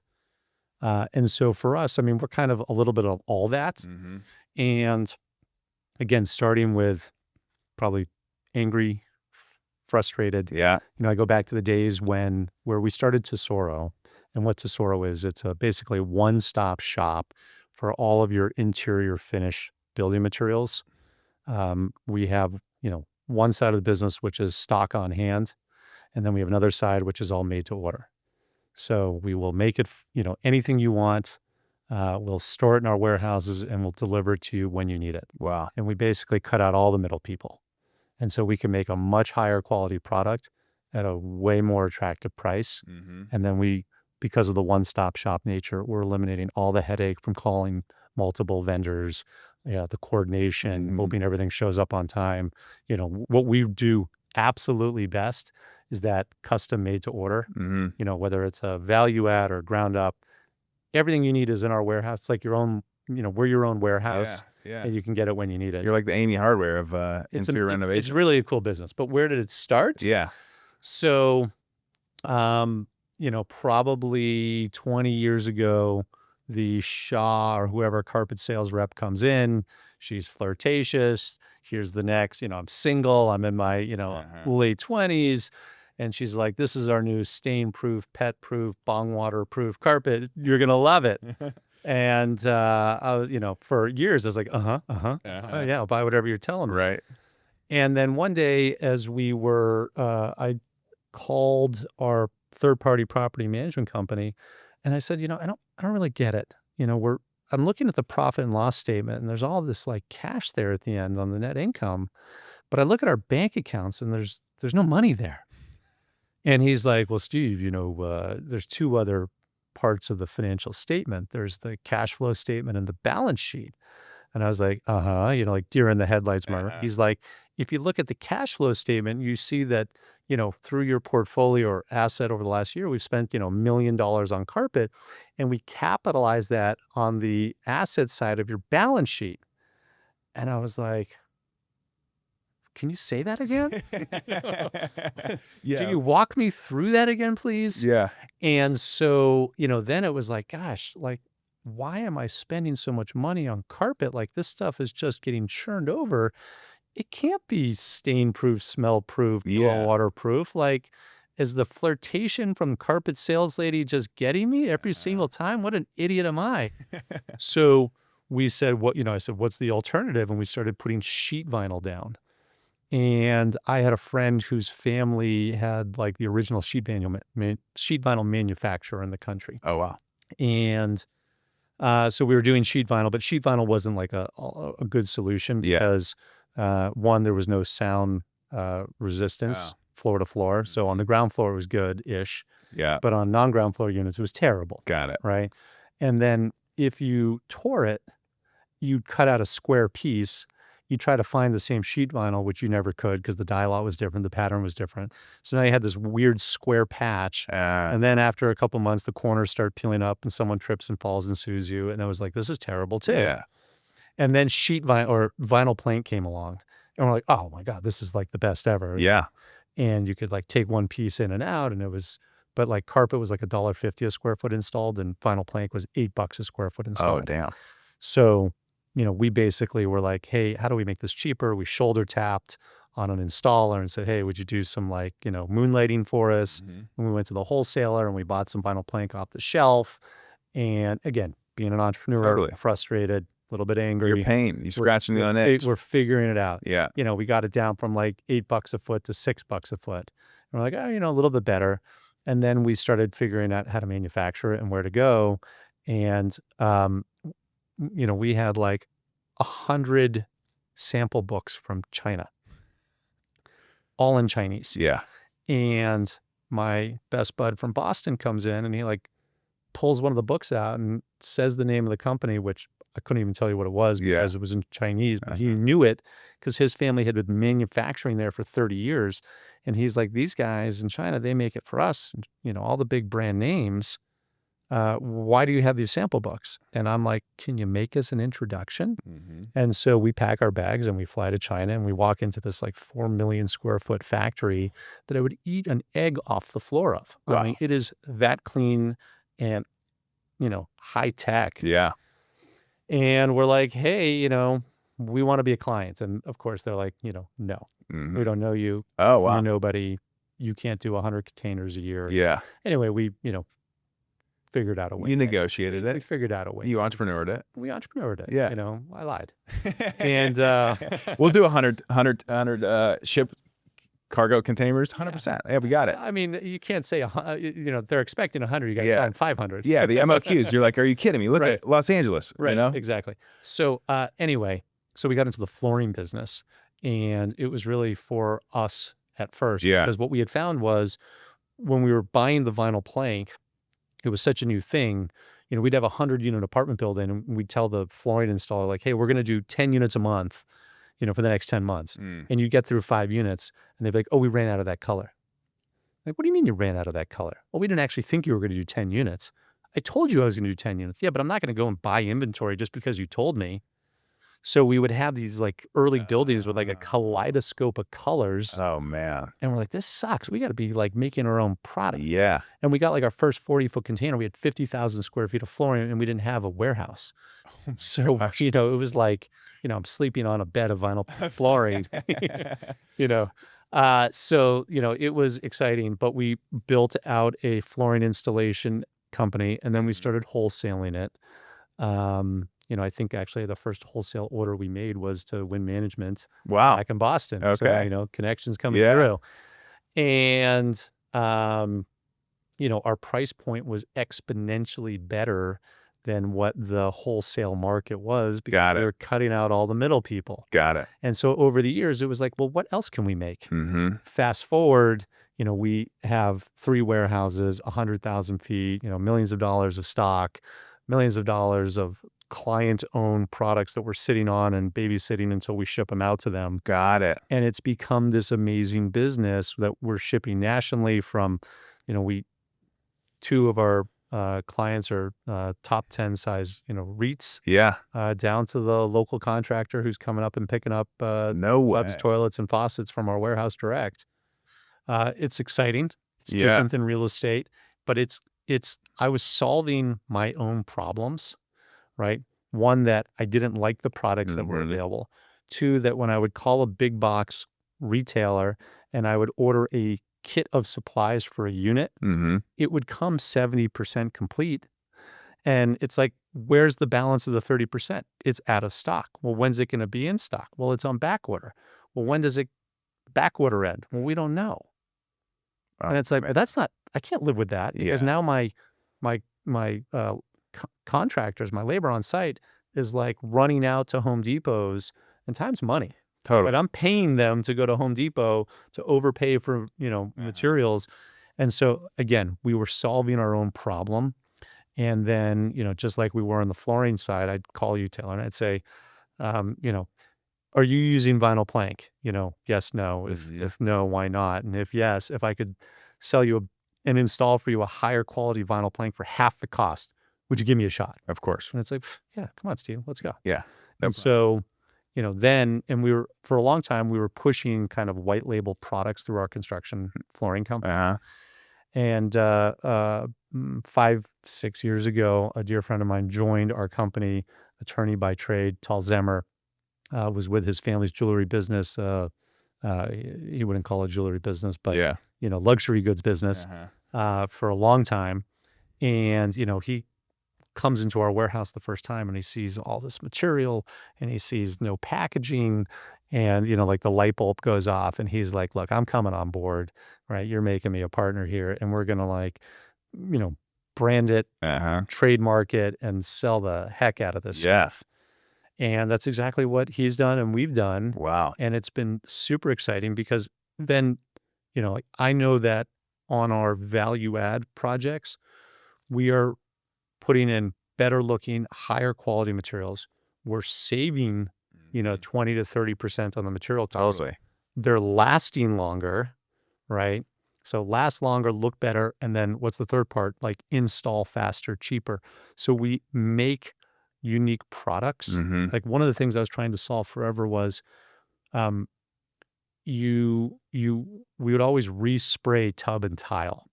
And so for us, I mean, we're kind of a little bit of all that. Mm-hmm. And again, starting with probably angry, frustrated. Yeah. I go back to the days where we started Tesoro, and what Tesoro is, it's basically a one-stop shop for all of your interior finish building materials. We have, one side of the business, which is stock on hand, and then we have another side, which is all made to order. So we will make it, anything you want. We'll store it in our warehouses and we'll deliver it to you when you need it. Wow. And we basically cut out all the middle people. And so we can make a much higher quality product at a way more attractive price. Mm-hmm. And then because of the one-stop shop nature, we're eliminating all the headache from calling multiple vendors, the coordination, hoping everything shows up on time. What we do absolutely best is that custom made to order, whether it's a value add or ground up, everything you need is in our warehouse. It's like your own, we're your own warehouse. Yeah. And you can get it when you need it. You're like the Amy Hardware of interior renovation. It's really a cool business. But where did it start? Yeah. So, probably 20 years ago, the Shaw or whoever carpet sales rep comes in, she's flirtatious. Here's the next, I'm single. I'm in my, late 20s. And she's like, this is our new stain-proof, pet-proof, bong water-proof carpet. You're going to love it. And I was, for years, I was like, oh, yeah, I'll buy whatever you're telling me. Right. And then one day, as we were, I called our third-party property management company, and I said, I don't really get it. I'm looking at the profit and loss statement, and there's all this like cash there at the end on the net income, but I look at our bank accounts, and there's no money there. And he's like, well, Steve, there's two other parts of the financial statement. There's the cash flow statement and the balance sheet. And I was like, like deer in the headlights, Mark. He's like, if you look at the cash flow statement, you see that, through your portfolio or asset over the last year, we've spent, $1 million on carpet, and we capitalize that on the asset side of your balance sheet. And I was like, can you say that again? Yeah. Can you walk me through that again, please? Yeah. And so, then it was like, gosh, like, why am I spending so much money on carpet? Like, this stuff is just getting churned over. It can't be stain-proof, smell-proof, Yeah. waterproof. Like, is the flirtation from carpet sales lady just getting me every single time? What an idiot am I? So we said, I said, what's the alternative? And we started putting sheet vinyl down. And I had a friend whose family had like the original sheet vinyl manufacturer in the country. Oh, wow. And so we were doing sheet vinyl, but sheet vinyl wasn't like a good solution because one, there was no sound resistance floor to floor. So on the ground floor, it was good-ish. Yeah. But on non-ground floor units, it was terrible. Got it. Right. And then if you tore it, you'd cut out a square piece. You try to find the same sheet vinyl, which you never could because the dial was different, the pattern was different. So now you had this weird square patch. And then after a couple months, the corners start peeling up and someone trips and falls and sues you. And I was like, this is terrible too. Yeah. And then sheet vinyl or vinyl plank came along. And we're like, oh my God, this is like the best ever. Yeah. And you could like take one piece in and out, and but like carpet was like $1.50 a square foot installed, and vinyl plank was $8 a square foot installed. Oh, damn. So, we basically were like, hey, how do we make this cheaper? We shoulder tapped on an installer and said, hey, would you do some like, moonlighting for us? And we went to the wholesaler and we bought some vinyl plank off the shelf. And again, being an entrepreneur, frustrated, a little bit angry. Your pain, you scratching the on edge. We're figuring it out. Yeah. We got it down from like $8 a foot to $6 a foot. And we're like, oh, a little bit better. And then we started figuring out how to manufacture it and where to go. And, we had like 100 sample books from China, all in Chinese. Yeah. And my best bud from Boston comes in and he like pulls one of the books out and says the name of the company, which I couldn't even tell you what it was because it was in Chinese, but he knew it because his family had been manufacturing there for 30 years. And he's like, these guys in China, they make it for us, all the big brand names. Why do you have these sample books? And I'm like, can you make us an introduction? And so we pack our bags and we fly to China and we walk into this like 4 million square foot factory that I would eat an egg off the floor of. Wow. I mean, it is that clean and, high tech. Yeah. And we're like, hey, we want to be a client. And of course they're like, no, we don't know you. Oh, wow. You're nobody. You can't do 100 containers a year. Yeah. Anyway, we, figured out a way. You negotiated it. We figured out a way. You entrepreneured it. We entrepreneured it. Yeah. I lied. And we'll do 100 ship cargo containers, 100%. Yeah, we got it. I mean, you can't say, they're expecting 100. You got to tell them 500. Yeah, the MOQs. You're like, are you kidding me? Look at Los Angeles. Right, exactly. So anyway, so we got into the flooring business, and it was really for us at first. Yeah. Because what we had found was when we were buying the vinyl plank, it was such a new thing. We'd have a 100-unit apartment building, and we'd tell the flooring installer, like, hey, we're going to do 10 units a month, for the next 10 months. And you get through 5 units, and they'd be like, oh, we ran out of that color. Like, what do you mean you ran out of that color? Well, we didn't actually think you were going to do 10 units. I told you I was going to do 10 units. Yeah, but I'm not going to go and buy inventory just because you told me. So we would have these like early buildings with like a kaleidoscope of colors. Oh, man. And we're like, this sucks. We got to be like making our own product. Yeah. And we got like our first 40-foot container. We had 50,000 square feet of flooring, and we didn't have a warehouse. So, it was like, I'm sleeping on a bed of vinyl flooring, So, it was exciting, but we built out a flooring installation company, and then we started wholesaling it. I think actually the first wholesale order we made was to Win Management Wow. back in Boston. So, Okay. connections coming Yeah. through. And, our price point was exponentially better than what the wholesale market was because Got we it. were cutting out all the middle people. Got it. And so over the years, it was like, well, what else can we make? Mm-hmm. Fast forward, we have 3 warehouses, 100,000 feet, millions of dollars of stock, millions of dollars of client-owned products that we're sitting on and babysitting until we ship them out to them. Got it. And it's become this amazing business that we're shipping nationally from, we 2 of our clients are top 10 size, REITs, Yeah. down to the local contractor who's coming up and picking up No tubs, way. toilets, and faucets from our warehouse direct. It's exciting. It's Yeah. different than real estate, but I was solving my own problems, right? One, that I didn't like the products that were Mm-hmm. available. Two, that when I would call a big box retailer and I would order a kit of supplies for a unit, Mm-hmm. it would come 70% complete. And it's like, where's the balance of the 30%? It's out of stock. Well, when's it going to be in stock? Well, it's on back order. Well, when does it back order end? Well, we don't know. Oh, And it's like, I can't live with that because yeah. now my contractors, my labor on site is like running out to Home Depots, and time's money. Totally. But I'm paying them to go to Home Depot to overpay for, materials. And so again, we were solving our own problem. And then, just like we were on the flooring side, I'd call you, Taylor, and I'd say, um, you know, are you using vinyl plank? Yes, no. Mhm. If no, why not? And if yes, if I could sell you and install for you a higher quality vinyl plank for half the cost, would you give me a shot? Of course. And it's like, yeah, come on, Steve, let's go. Yeah. No And problem. so, we were, for a long time, we were pushing kind of white label products through our construction flooring company. Uh-huh. And 5, 6 years ago, a dear friend of mine joined our company, attorney by trade, Tal Zemmer, was with his family's jewelry business. He wouldn't call it jewelry business, but, Yeah. luxury goods business Uh-huh. for a long time. And, he comes into our warehouse the first time and he sees all this material and he sees no packaging and, like the light bulb goes off and he's like, look, I'm coming on board, right? You're making me a partner here and we're going to you know, brand it, Uh-huh. trademark it and sell the heck out of this Yeah. stuff. And that's exactly what he's done and we've done. Wow. And it's been super exciting because then, like I know that on our value add projects, we are putting in better looking, higher quality materials. We're saving, Mhm. 20 to 30% on the material cost. Totally. They're lasting longer, right? So last longer, look better. And then what's the third part? Like install faster, cheaper. So we make unique products. Mm-hmm. Like one of the things I was trying to solve forever was um, we would always respray tub and tile.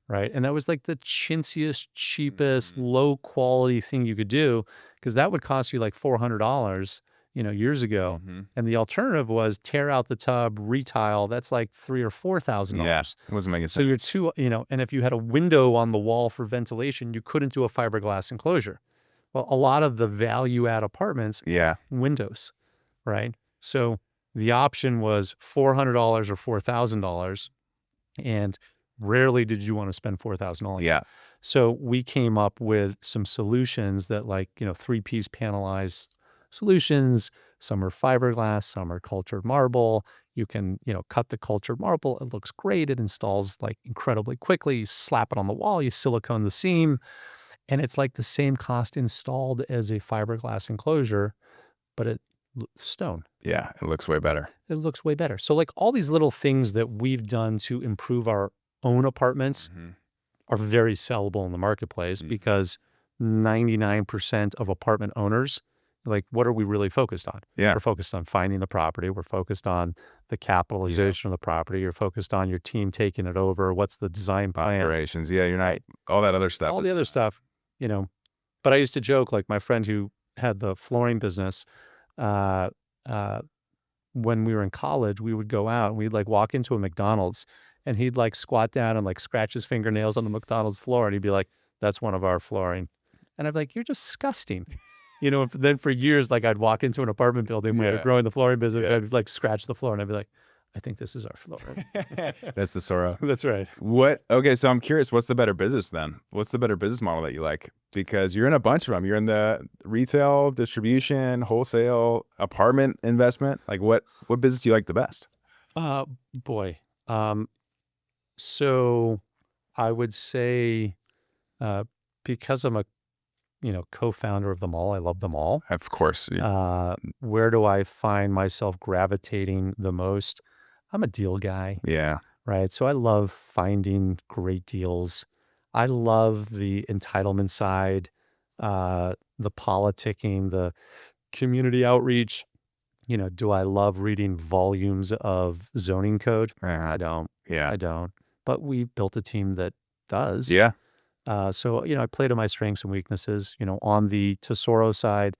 Right. And that was like the chintziest, cheapest, Mhm. low quality thing you could do because that would cost you like $400, years ago. Mm-hmm. And the alternative was tear out the tub, retile. That's like $3,000 or $4,000. Yeah. It wasn't making So you're sense. too, and if you had a window on the wall for ventilation, you couldn't do a fiberglass enclosure. Well, a lot of the value add apartments, Yeah. windows, right? So the option was $400 or $4,000. And rarely did you want to spend $4,000. Yeah. So we came up with some solutions that 3-piece panelized solutions. Some are fiberglass, some are cultured marble. You can, cut the cultured marble. It looks great. It installs like incredibly quickly. You slap it on the wall, you silicone the seam, and it's like the same cost installed as a fiberglass enclosure, but stone. Yeah. It looks way better. It looks way better. So like all these little things that we've done to improve our own apartments Mm-hmm. are very sellable in the marketplace Mhm. because 99% of apartment owners, like, what are we really focused on? Yeah. We're focused on finding the property. We're focused on the capitalization of the property. You're focused on your team taking it over. What's the design plan? Operations. Yeah. You're not all that other stuff. All is the other not- stuff, But I used to joke, like my friend who had the flooring business, uh, uh, when we were in college, we would go out and we'd like walk into a McDonald's and he'd like squat down and like scratch his fingernails on the McDonald's floor. And he'd be like, that's one of our flooring. And I'm like, you're disgusting. Then for years, like I'd walk into an apartment building where they're Yeah. growing the flooring business. Yeah. I'd like scratch the floor and I'd be like, I think this is our floor. That's the Soro. That's right. Okay, so I'm curious, what's the better business then? What's the better business model that you like? Because you're in a bunch of them. You're in the retail, distribution, wholesale, apartment investment. Like what business do you like the best? Boy. So I would say, because I'm a, co-founder of them all, I love them all. Of course. Where do I find myself gravitating the most? I'm a deal guy, Yeah. right? So I love finding great deals. I love the entitlement side, the politicking, the community outreach. Do I love reading volumes of zoning code? I don't. Yeah. I don't. But we built a team that does. Yeah. So, I play to my strengths and weaknesses. On the Tesoro side,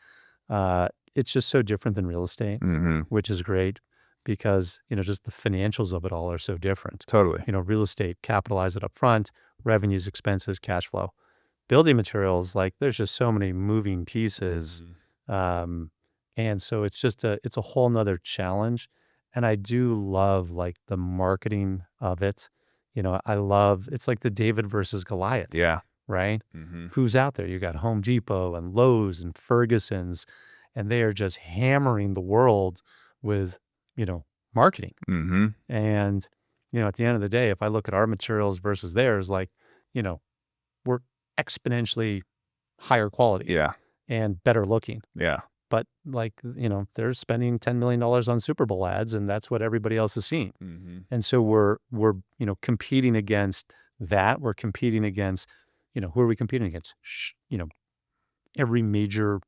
it's just so different than real estate, Mm-hmm. which is great because, just the financials of it all are so different. Totally. Real estate, capitalize it up front, revenues, expenses, cash flow. Building materials, like there's just so many moving pieces. And so it's a whole nother challenge. And I do love like the marketing of it. It's like the David versus Goliath, Yeah. right? Mm-hmm. Who's out there? You got Home Depot and Lowe's and Ferguson's, and they are just hammering the world with, marketing. Mm-hmm. And, at the end of the day, if I look at our materials versus theirs, like, we're exponentially higher quality Yeah. and better looking. Yeah. But like, they're spending $10 million on Super Bowl ads, and that's what everybody else is seeing. Mm-hmm. And so we're competing against that. We're competing against, who are we competing against? Every major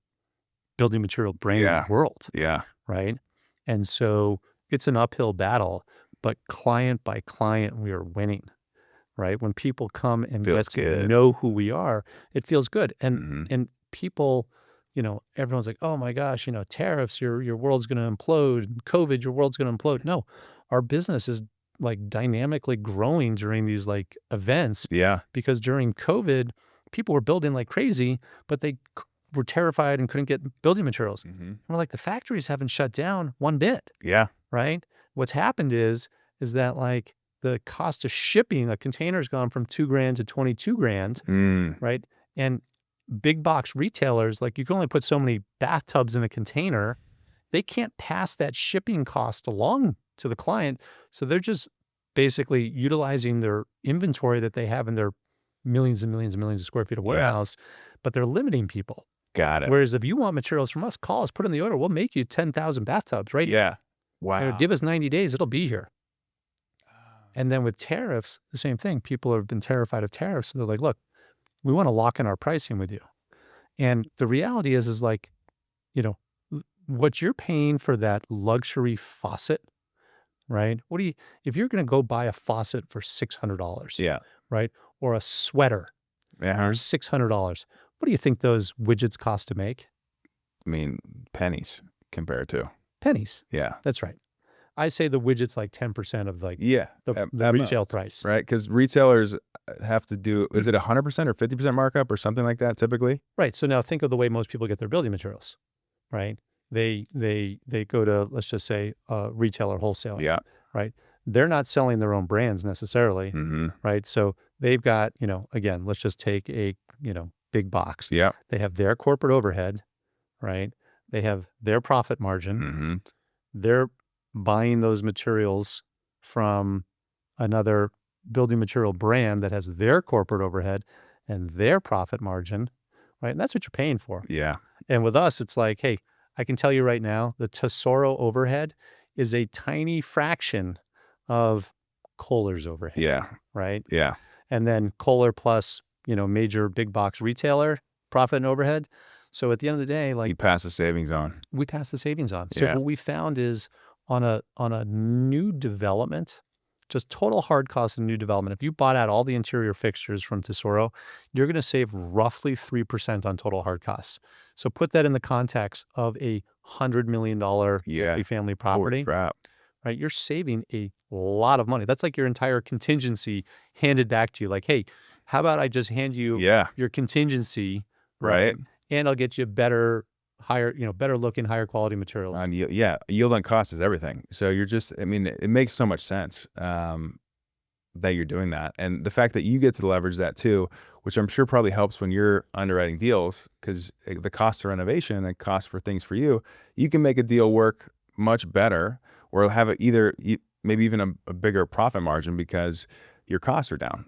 building material brand in the world, Yeah. right? And so it's an uphill battle, but client by client, we are winning, right? When people come and Feels get to good. know who we are, it feels good. Mm-hmm. And people, everyone's like, oh my gosh, tariffs, your world's going to implode. COVID, your world's going to implode. No, our business is like dynamically growing during these like events. Yeah. Because during COVID, people were building like crazy, but they were terrified and couldn't get building materials. Mm-hmm. And we're like, the factories haven't shut down one bit. Yeah. Right. What's happened is that like the cost of shipping a container's gone from $2,000 to $22,000. Right. And big box retailers, like you can only put so many bathtubs in a container. They can't pass that shipping cost along to the client. So they're just basically utilizing their inventory that they have in their millions and millions and millions of square feet of warehouse, but they're limiting people. Got it. Whereas if you want materials from us, call us, put in the order. We'll make you 10,000 bathtubs, right? Yeah. Wow. Give us 90 days. It'll be here. And then with tariffs, the same thing. People have been terrified of tariffs. So they're like, look, we want to lock in our pricing with you. And the reality is like, what you're paying for that luxury faucet, right? If you're going to go buy a faucet for $600, Yeah. right? Or a sweater for $600, what do you think those widgets cost to make? I mean, pennies compared to. Pennies. Yeah. That's right. I say the widget's like 10% of like Yeah. the at retail most, price. right? Because retailers have to do, is it 100% or 50% markup or something like that typically? Right. So now think of the way most people get their building materials, right? They go to, let's just say, a retailer wholesaler. Yeah. Right. They're not selling their own brands necessarily. Mm-hmm. Right. So they've got, again, let's just take a, big box. Yeah. They have their corporate overhead, right? They have their profit margin. Mm-hmm. They're buying those materials from another building material brand that has their corporate overhead and their profit margin, right? And that's what you're paying for. Yeah. And with us, it's like, hey, I can tell you right now, the Tesoro overhead is a tiny fraction of Kohler's overhead. Yeah. Right. Yeah. And then Kohler plus, major big box retailer profit and overhead. So at the end of the day, like You pass the savings on. we pass the savings on. So Yeah. what we found is on a new development, just total hard cost of new development. If you bought out all the interior fixtures from Tesoro, you're going to save roughly 3% on total hard costs. So put that in the context of a $100 million Yeah. multifamily property, Holy crap. right? You're saving a lot of money. That's like your entire contingency handed back to you. Like, hey, how about I just hand you Yeah. your contingency right? And I'll get you better, higher, better looking, higher quality materials. On yield on cost is everything. So you're just, I mean, it makes so much sense that you're doing that. And the fact that you get to leverage that too, which I'm sure probably helps when you're underwriting deals, because the cost of renovation and cost for things for you, you can make a deal work much better or have it maybe even a bigger profit margin because your costs are down,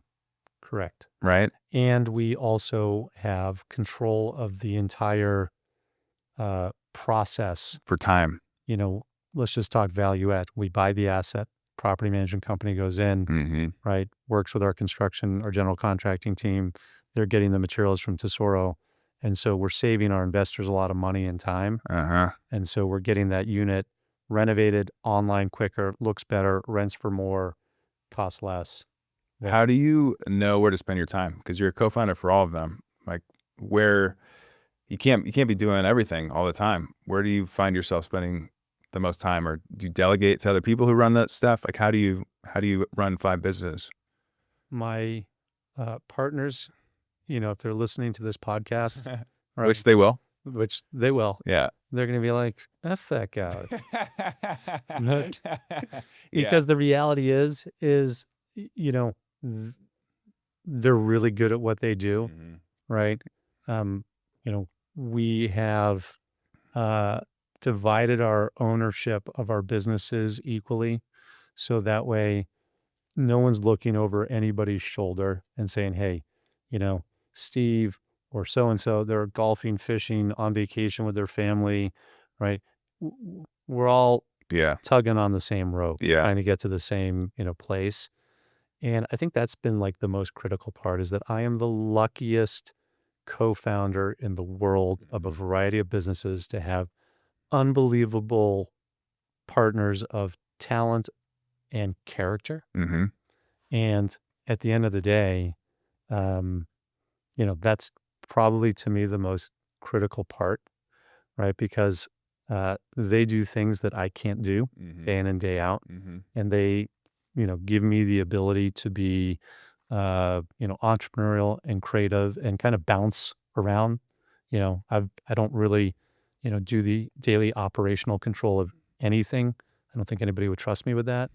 Correct. right? And we also have control of the entire process. For time. Let's just talk value add. We buy the asset, property management company goes in, Mm-hmm. right? Works with our construction, our general contracting team. They're getting the materials from Tesoro. And so we're saving our investors a lot of money and time. Uh-huh. And so we're getting that unit renovated online quicker, looks better, rents for more, costs less. Yeah. How do you know where to spend your time? Because you're a co-founder for all of them. Like where you can't be doing everything all the time. Where do you find yourself spending the most time, or do you delegate to other people who run that stuff? Like how do you run 5 businesses? My partners, if they're listening to this podcast, right, Which they will. which they will, Yeah. they're going to be like, F that guy. Yeah. Because the reality is, th- they're really good at what they do, Mhm. right? We have divided our ownership of our businesses equally. So that way, no one's looking over anybody's shoulder and saying, hey, Steve or so-and-so, they're golfing, fishing, on vacation with their family, right? We're all Yeah. tugging on the same rope, Yeah. trying to get to the same, place. And I think that's been like the most critical part, is that I am the luckiest co-founder in the world of a variety of businesses to have unbelievable partners of talent and character. Mm-hmm. And at the end of the day, that's probably to me the most critical part, right? Because they do things that I can't do Mm-hmm. day in and day out. Mm-hmm. And they, give me the ability to be, entrepreneurial and creative and kind of bounce around. I don't really, do the daily operational control of anything. I don't think anybody would trust me with that.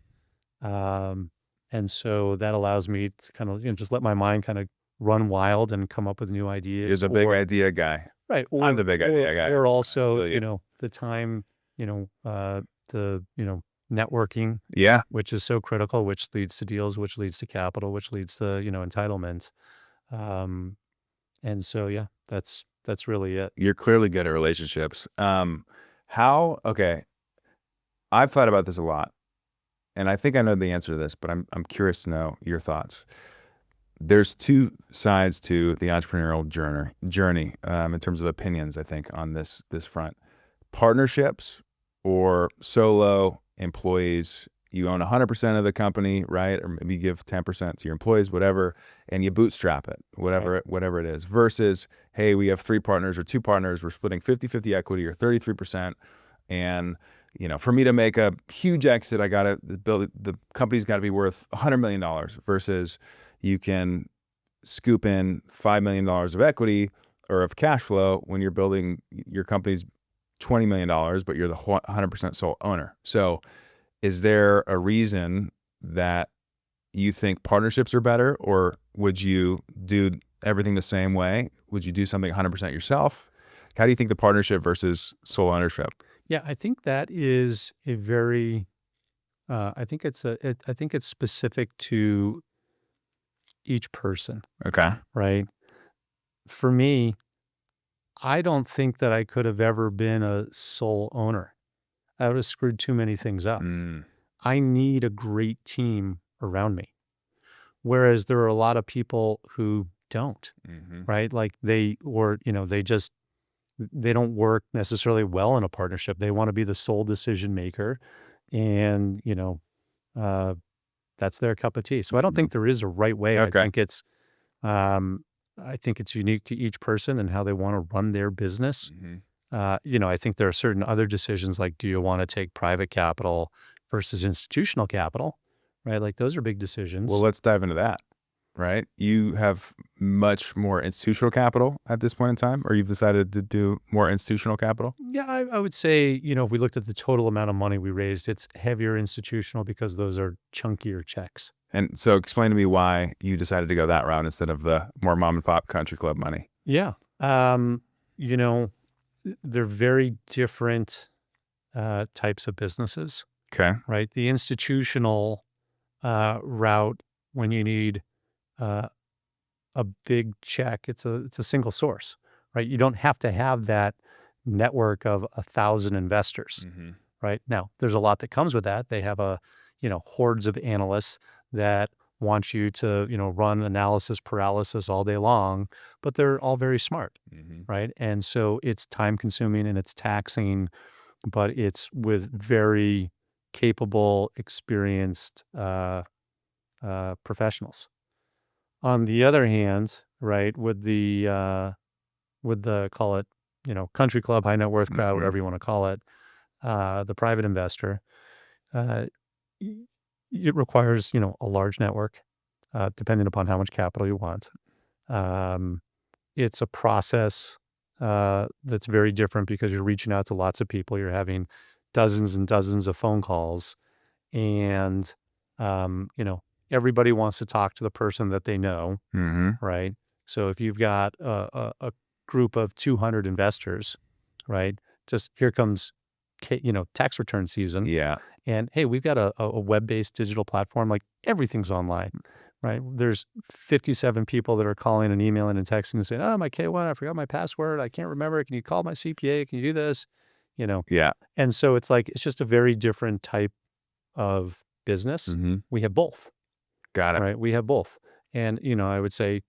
And so that allows me to kind of, just let my mind kind of run wild and come up with new ideas. You're the big idea guy. Right. I'm the big idea guy. Or also, feel you. The time, networking, Yeah. which is so critical, which leads to deals, which leads to capital, which leads to, entitlement. And so, yeah, that's really it. You're clearly good at relationships. Okay. I've thought about this a lot, and I think I know the answer to this, but I'm curious to know your thoughts. There's 2 sides to the entrepreneurial journey in terms of opinions, I think, on this front. Partnerships or solo employees. You own 100% of the company, right? Or maybe you give 10% to your employees, whatever, and you bootstrap it, whatever it is. Versus, hey, we have 3 partners or 2 partners. We're splitting 50-50 equity or 33%. And, for me to make a huge exit, I got to build, the company's got to be worth $100 million versus you can scoop in $5 million of equity or of cash flow when you're building your company's $20 million, but you're the 100% sole owner. So is there a reason that you think partnerships are better, or would you do everything the same way? Would you do something 100% yourself? How do you think the partnership versus sole ownership? Yeah, I think that is a very, I think it's specific to each person, Okay. right? For me, I don't think that I could have ever been a sole owner. I would have screwed too many things up. Mm. I need a great team around me. Whereas there are a lot of people who don't, Mm-hmm. right? Like they don't work necessarily well in a partnership. They want to be the sole decision maker, and that's their cup of tea. So I don't think there is a right way. Okay. I think it's unique to each person and how they want to run their business. Mm-hmm. I think there are certain other decisions, like, do you want to take private capital versus institutional capital, right? Like those are big decisions. Well, let's dive into that. right? You have much more institutional capital at this point in time, or you've decided to do more institutional capital? Yeah, I would say, if we looked at the total amount of money we raised, it's heavier institutional because those are chunkier checks. And so explain to me why you decided to go that route instead of the more mom and pop country club money. Yeah. You know, they're very different types of businesses, Okay. right? The institutional route, when you need uh, a big check, it's a single source, right? You don't have to have that network of 1,000 investors, Mm-hmm. right? Now, there's a lot that comes with that. They have hordes of analysts that want you to, run analysis paralysis all day long, but they're all very smart, Mm-hmm. right? And so it's time consuming and it's taxing, but it's with very capable, experienced professionals. On the other hand, right, with the call it, country club, high net worth crowd, Mm-hmm. whatever you want to call it, the private investor, uh, y- it requires, a large network, depending upon how much capital you want. Um, it's a process that's very different because you're reaching out to lots of people. You're having dozens and dozens of phone calls, and everybody wants to talk to the person that they know, Mm-hmm. right? So if you've got a group of 200 investors, right? Just here comes, tax return season, Yeah. and hey, we've got a web-based digital platform. Like everything's online, right? There's 57 people that are calling and emailing and texting and saying, "Oh, my K1, I forgot my password. I can't remember it. Can you call my CPA? Can you do this?" You know, Yeah. and so it's like it's just a very different type of business. Mm-hmm. We have both, Got it. right? We have both, and I would say,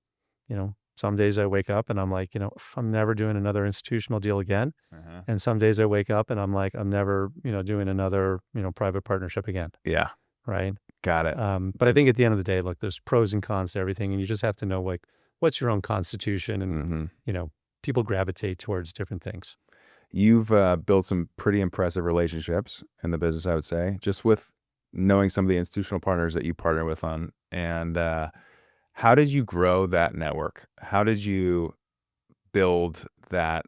some days I wake up and I'm like, I'm never doing another institutional deal again. Uh-huh. And some days I wake up and I'm like, I'm never, doing another, private partnership again. Yeah. Right. Got it. But I think at the end of the day, look, there's pros and cons to everything. And you just have to know like, what's your own constitution and, Mm-hmm. people gravitate towards different things. You've built some pretty impressive relationships in the business, I would say, just with knowing some of the institutional partners that you partner with on. And how did you grow that network? How did you build that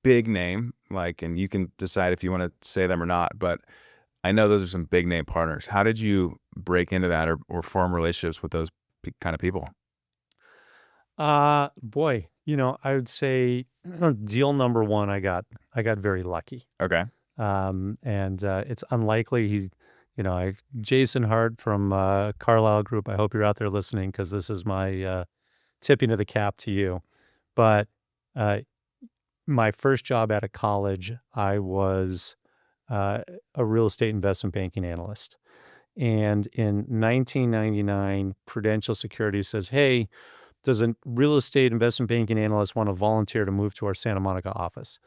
big name? Like, and you can decide if you want to say them or not, but I know those are some big name partners. How did you break into that or form relationships with those kind of people? Boy, I would say deal number one, I got very lucky. Okay. And it's unlikely Jason Hart from Carlisle Group. I hope you're out there listening because this is my tipping of the cap to you. But uh, my first job out of college, I was a real estate investment banking analyst. And in 1999, Prudential Securities says, "Hey, does a real estate investment banking analyst want to volunteer to move to our Santa Monica office?"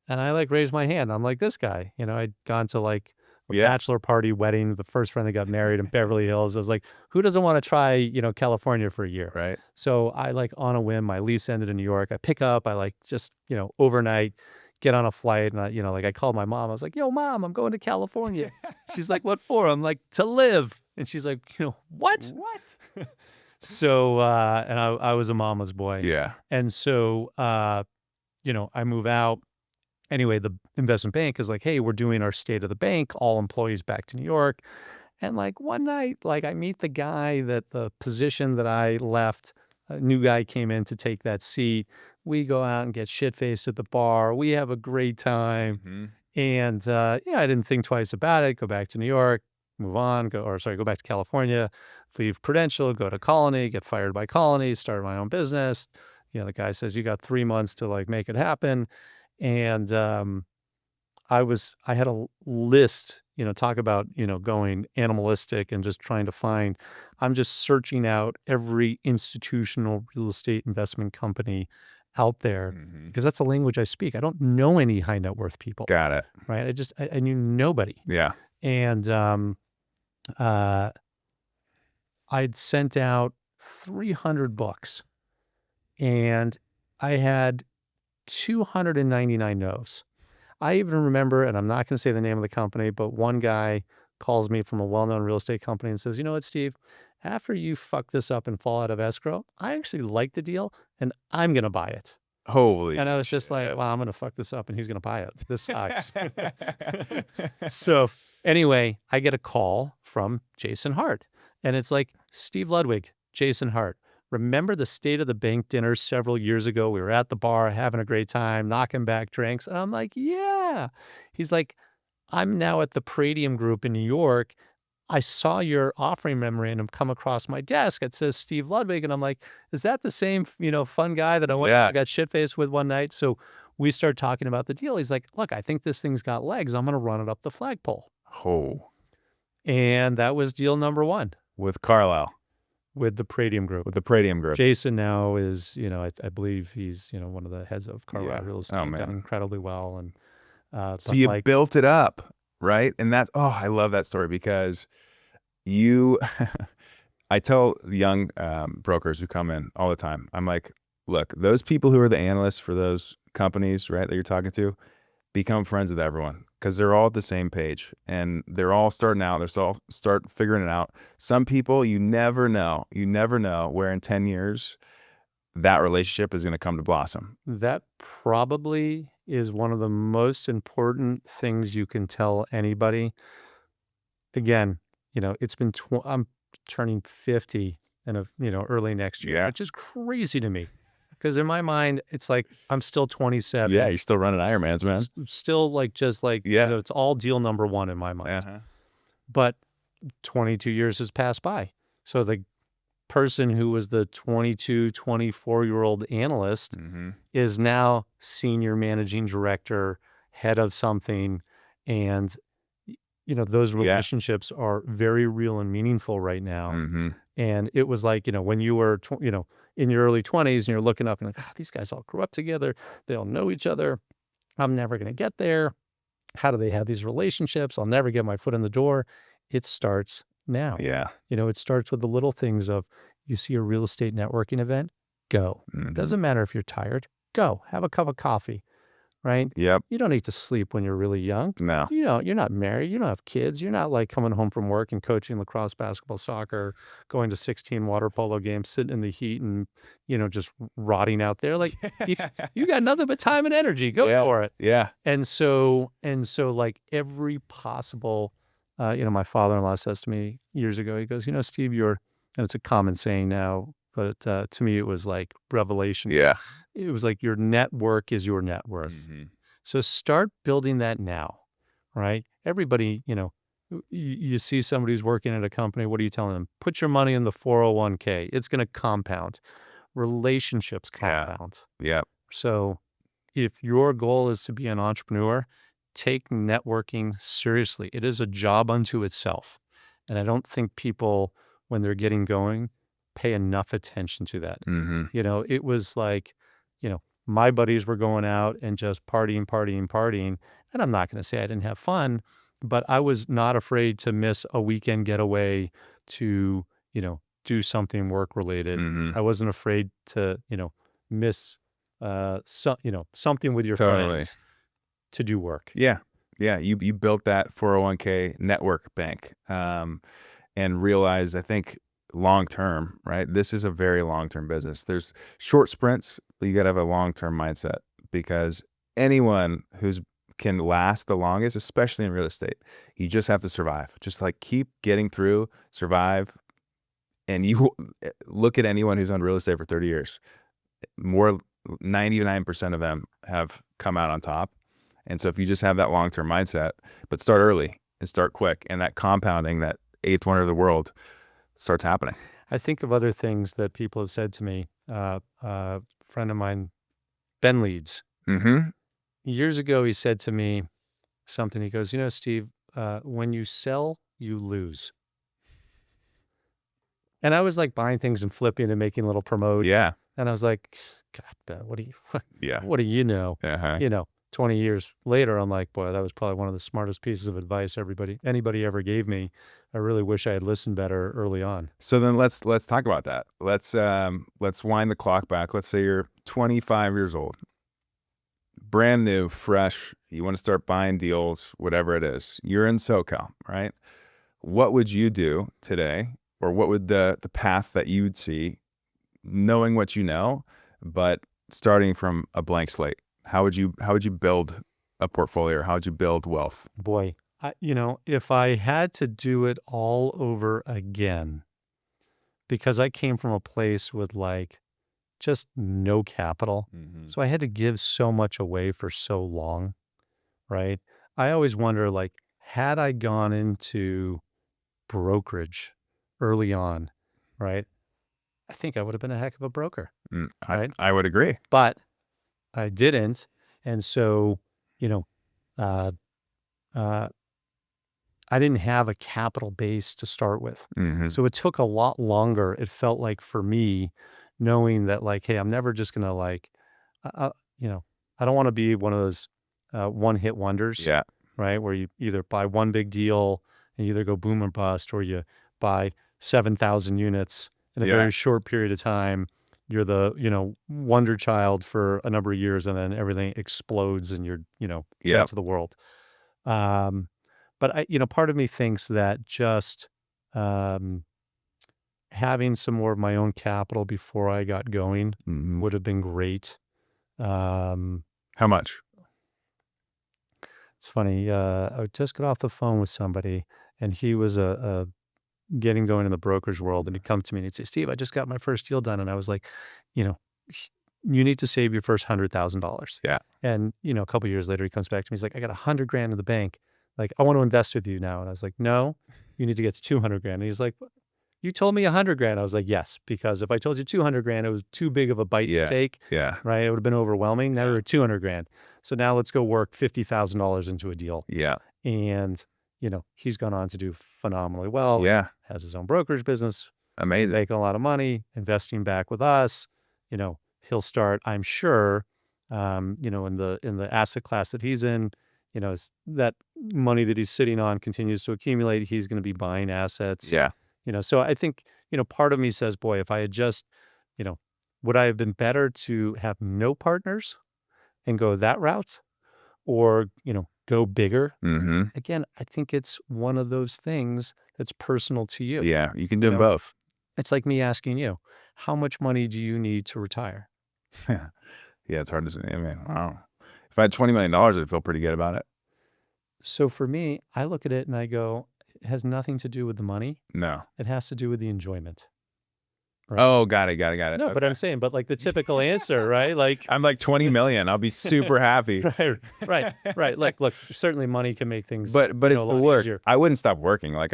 And I like raised my hand. I'm like, this guy, I'd gone to like a Yeah. bachelor party wedding, the first friend that got married in Beverly Hills. I was like, who doesn't want to try, California for a year? Right. So I like on a whim, my lease ended in New York. I pick up, I like just, overnight, get on a flight. And like I called my mom. I was like, yo, mom, I'm going to California. She's like, what for? I'm like, to live. And she's like, what? What? So, and I was a mama's boy. Yeah. And so, I move out. Anyway, the investment bank is like, hey, we're doing our state of the bank, all employees back to New York. And like one night, like I meet the guy that the position that I left, a new guy came in to take that seat. We go out and get shit faced at the bar. We have a great time. Hmm. And, I didn't think twice about it. Go back to New York, move on, go back to California, leave Prudential, go to Colony, get fired by Colony, start my own business. The guy says, you got 3 months to like make it happen. And I had a list, talk about, going animalistic and just trying to find, I'm just searching out every institutional real estate investment company out there Hmm. because that's the language I speak. I don't know any high net worth people, Got it. right? I knew nobody. Yeah. And uh, I'd sent out 300 books and I had 299 no's. I even remember, and I'm not going to say the name of the company, but one guy calls me from a well-known real estate company and says, you know what, Steve, after you fuck this up and fall out of escrow, I actually like the deal and I'm going to buy it. Holy And I was just like, shit. well, I'm going to fuck this up and he's going to buy it. This sucks. So anyway, I get a call from Jason Hart and it's like, Steve Ludwig, Jason Hart. Remember the State of the Bank dinner several years ago? We were at the bar having a great time, knocking back drinks. And I'm like, yeah. He's like, I'm now at the Palladium Group in New York. I saw your offering memorandum come across my desk. It says Steve Ludwig. And I'm like, is that the same, fun guy that I got shit-faced with one night? So we start talking about the deal. He's like, look, I think this thing's got legs. I'm going to run it up the flagpole. Oh, And that was deal number one with Carlisle, with the Palladium Group. with the Palladium Group. Jason now is, I believe he's, one of the heads of Carlisle Real Estate. Oh, man. Done incredibly well. And So you built it up, right? And that's, I love that story because I tell young brokers who come in all the time, I'm like, look, those people who are the analysts for those companies, right, that you're talking to, become friends with everyone because they're all at the same page and they're all starting out. They're all start figuring it out. Some people you never know where in 10 years that relationship is going to come to blossom. That probably is one of the most important things you can tell anybody. Again, it's been, I'm turning 50 in early next year, which is crazy to me. Because in my mind, it's like I'm still 27. Yeah, you're still running Ironmans, man. Still it's all deal number one in my mind. But 22 years has passed by. So the person who was the 22, 24-year-old analyst is now senior managing director, head of something. And, those relationships are very real and meaningful right now. And it was like, when you were, in your early 20s and you're looking up and like, these guys all grew up together. They all know each other. I'm never going to get there. How do they have these relationships? I'll never get my foot in the door. It starts now. Yeah. It starts with the little things of you see a real estate networking event, go. It doesn't matter if you're tired. Go. Have a cup of coffee, right? Yep. You don't need to sleep when you're really young. No. You're not married. You don't have kids. You're not like coming home from work and coaching lacrosse, basketball, soccer, going to 16 water polo games, sitting in the heat and, just rotting out there. Like you got nothing but time and energy. Go for it. Yeah. And so like every possible, my father-in-law says to me years ago, he goes, Steve, and it's a common saying now, but to me, it was like revelation. Yeah. It was like your network is your net worth. So start building that now, right? Everybody, you see somebody who's working at a company, what are you telling them? Put your money in the 401k. It's going to compound. Relationships compound. Yeah. So if your goal is to be an entrepreneur, take networking seriously. It is a job unto itself. And I don't think people, when they're getting going, pay enough attention to that. It was like, my buddies were going out and just partying. And I'm not going to say I didn't have fun, but I was not afraid to miss a weekend getaway to, do something work related. I wasn't afraid to, miss, something with your friends to do work. Yeah. Yeah. You built that 401k network bank, and realized, I think, long-term, right? This is a very long-term business. There's short sprints, but you got to have a long-term mindset because anyone who's can last the longest, especially in real estate, you just have to survive. Just like keep getting through, survive. And you look at anyone who's on real estate for 30 years, 99% of them have come out on top. And so if you just have that long-term mindset, but start early and start quick, and that compounding, that eighth wonder of the world starts happening. I think of other things that people have said to me. A friend of mine, Ben Leeds, years ago, he said to me something. He goes, Steve, when you sell, you lose. And I was like buying things and flipping and making little promotes. Yeah. And I was like, God, what do you know? 20 years later, I'm like, boy, that was probably one of the smartest pieces of advice anybody ever gave me. I really wish I had listened better early on. So then let's talk about that. Let's wind the clock back. Let's say you're 25 years old, brand new, fresh. You want to start buying deals, whatever it is. You're in SoCal, right? What would you do today or what would the path that you would see, knowing what you know, but starting from a blank slate? How would you build a portfolio? How would you build wealth? Boy, if I had to do it all over again, because I came from a place with like just no capital. So I had to give so much away for so long, right? I always wonder, like, had I gone into brokerage early on, right? I think I would have been a heck of a broker, right? I would agree. But I didn't. And so, you know, uh, uh, I didn't have a capital base to start with. So it took a lot longer, it felt like for me, knowing that like, hey, I'm never just gonna like, uh, uh, you know, I don't want to be one of those one-hit wonders, Yeah. right? Where you either buy one big deal and you either go boom or bust, or you buy 7,000 units in a Yeah. very short period of time. You're the, wonder child for a number of years, and then everything explodes and you're, Yeah. dead to the world. But part of me thinks that just um, having some more of my own capital before I got going would have been great. Um, How much? it's funny. I just got off the phone with somebody, and he was getting going in the brokerage world, and he'd come to me and he'd say, "Steve, I just got my first deal done," and I was like, you know, you need to save your first $100,000. Yeah. And a couple of years later, he comes back to me. He's like, "I got 100 grand in the bank. Like, I want to invest with you now." And I was like, "No, you need to get to 200 grand." And he's like, "You told me 100 grand." I was like, "Yes, because if I told you 200 grand, it was too big of a bite to take, Yeah. right? It would have been overwhelming. Now we're at 200 grand. So now let's go work $50,000 into a deal." Yeah. And, he's gone on to do phenomenally well. Yeah. Has his own brokerage business, Amazing. making a lot of money, investing back with us. He'll start, I'm sure, in the asset class that he's in, that money that he's sitting on continues to accumulate. He's going to be buying assets. Yeah. So I think, part of me says, boy, if I had just, would I have been better to have no partners and go that route, or, go bigger? Again, I think it's one of those things that's personal to you. Yeah. You can do You them know? both. It's like me asking you, how much money do you need to retire? Yeah. It's hard to say. I mean, wow. If I had $20 million, I'd feel pretty good about it. So for me, I look at it and I go, it has nothing to do with the money. No. It has to do with the enjoyment. Right? Oh, got it. No, Okay. but I'm saying, but like the typical answer, right? Like, I'm like 20 million. I'll be super happy. right. Like, look, certainly money can make things, But it's a the lot work. easier. I wouldn't stop working. Like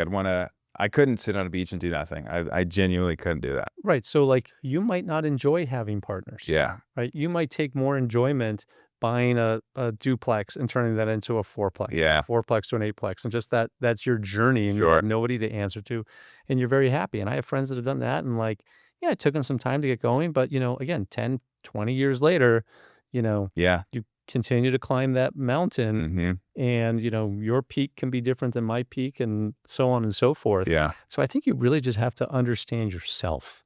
I couldn't sit on a beach and do nothing. I genuinely couldn't do that. Right. So like you might not enjoy having partners. Yeah. Right. You might take more enjoyment buying a duplex and turning that into a fourplex. Yeah. Fourplex to an eightplex. And just that's your journey, and you Sure. have nobody to answer to. And you're very happy. And I have friends that have done that. And like, yeah, it took them some time to get going. But, again, 10, 20 years later, Yeah. you continue to climb that mountain, and, your peak can be different than my peak, and so on and so forth. Yeah. So I think you really just have to understand yourself.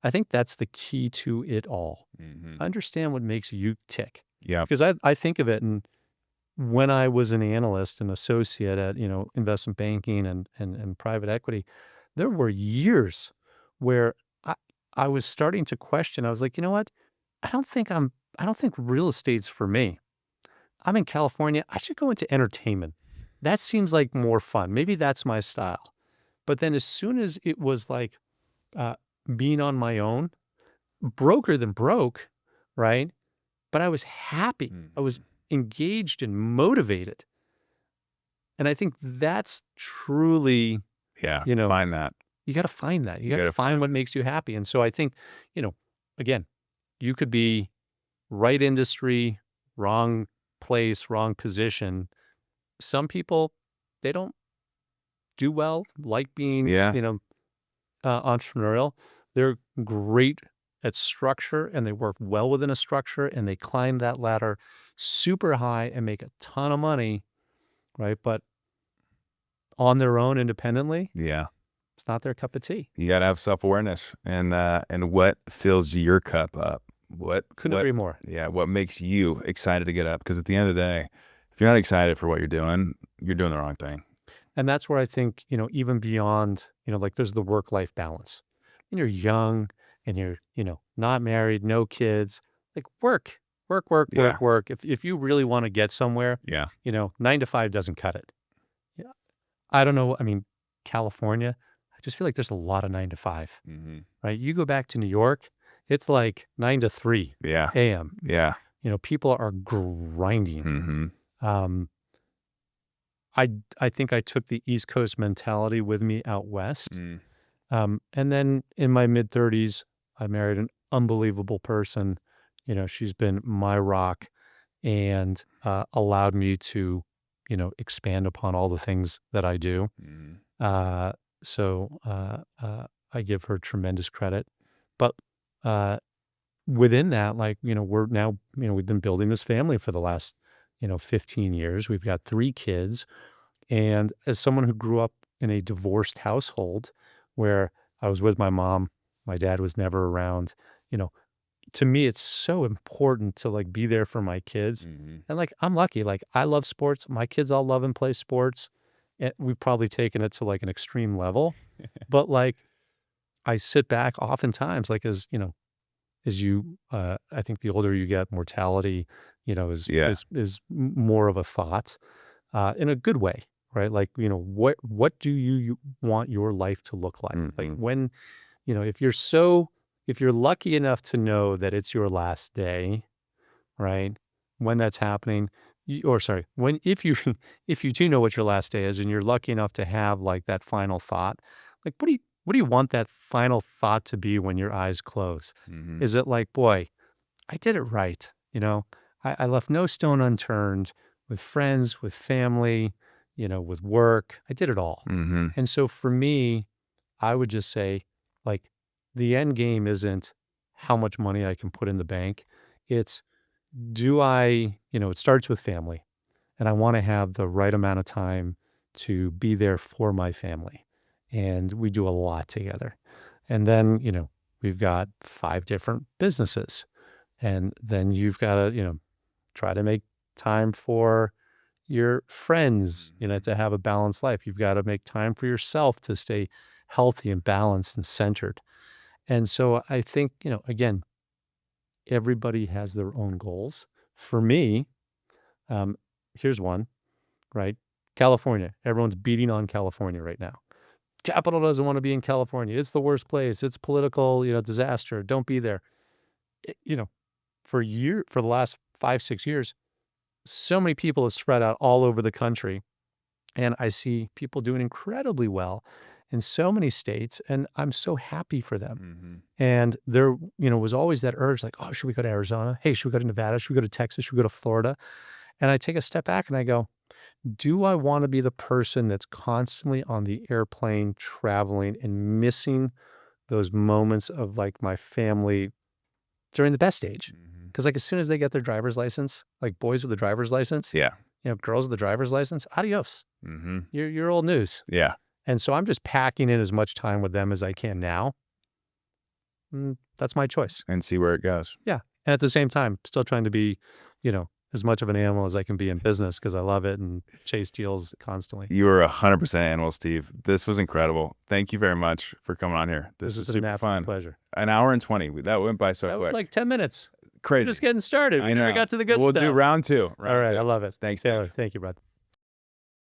I think that's the key to it all. Understand what makes you tick. Yeah. Because I think of it, and when I was an analyst and associate at, investment banking and private equity, there were years where I was starting to question. I was like, you know what? I don't think real estate's for me. I'm in California. I should go into entertainment. That seems like more fun. Maybe that's my style. But then as soon as it was like being on my own, broker than broke, right? But I was happy. I was engaged and motivated. And I think that's truly, Yeah. you know, Find that. you got to find that. You got to find what makes you happy. And so I think, again, you could be right industry, wrong place, wrong position. Some people, they don't do well, like being, entrepreneurial. They're great at structure, and they work well within a structure, and they climb that ladder super high and make a ton of money, right? But on their own, independently, Yeah. it's not their cup of tea. You got to have self-awareness and what fills your cup up. Couldn't agree more. Yeah. What makes you excited to get up? Because at the end of the day, if you're not excited for what you're doing the wrong thing. And that's where I think, even beyond, like there's the work-life balance. When you're young and you're, not married, no kids, like work, work, work, Yeah. work, work. If you really want to get somewhere, Yeah. 9 to 5 doesn't cut it. Yeah. I don't know. I mean, California, I just feel like there's a lot of 9 to 5, Mm-hmm. right? You go back to New York, it's like 9 to 3 Yeah. a.m. Yeah. People are grinding. Mm-hmm. Um, I think I took the East Coast mentality with me out west. Mm. And then in my mid-30s, I married an unbelievable person. She's been my rock and allowed me to, expand upon all the things that I do. Mm. Uh, so I give her tremendous credit. But within that, like, we're now, we've been building this family for the last, 15 years. We've got 3 kids. And as someone who grew up in a divorced household where I was with my mom, my dad was never around, you know, to me, it's so important to like be there for my kids. Mm-hmm. And like, I'm lucky, like I love sports. My kids all love and play sports. And we've probably taken it to like an extreme level, but like I sit back oftentimes, like as you, I think the older you get, mortality, is, Yeah. more of a thought, in a good way, right? Like, what do you want your life to look like? Like Mm-hmm. when, if you're lucky enough to know that it's your last day, right? When that's happening, or sorry, when, if you, if you do know what your last day is and you're lucky enough to have like that final thought, like, what do you want that final thought to be when your eyes close? Mm-hmm. Is it like, boy, I did it right. I left no stone unturned with friends, with family, with work. I did it all. Mm-hmm. And so for me, I would just say, like, the end game isn't how much money I can put in the bank. It's it starts with family, and I want to have the right amount of time to be there for my family. And we do a lot together. And then, we've got 5 different businesses. And then you've got to, try to make time for your friends, to have a balanced life. You've got to make time for yourself to stay healthy and balanced and centered. And so I think, again, everybody has their own goals. For me, um, here's one, right? California. Everyone's beating on California right now. Capital doesn't want to be in California. It's the worst place. It's political, disaster. Don't be there. It- you know, for the last 5, 6 years, so many people have spread out all over the country, and I see people doing incredibly well in so many states, and I'm so happy for them. Mm-hmm. And there, was always that urge, like, oh, should we go to Arizona? Hey, should we go to Nevada? Should we go to Texas? Should we go to Florida? And I take a step back and I go, do I want to be the person that's constantly on the airplane traveling and missing those moments of like my family during the best age? Mm-hmm. Because like as soon as they get their driver's license, like boys with the driver's license, Yeah. girls with the driver's license, adios. Mm-hmm. You're old news. Yeah. And so I'm just packing in as much time with them as I can now. That's my choice. And see where it goes. Yeah. And at the same time, still trying to be, as much of an animal as I can be in business because I love it and chase deals constantly. You were 100% animal, Steve. This was incredible. Thank you very much for coming on here. This was an super absolute fun. pleasure. An hour and 20. That went by so That quick. was like 10 minutes. Crazy. We're just getting started. We never got to the good We'll stuff. do round 2. All right. I love it. Thanks, Taylor. Steve. Thank you, bud.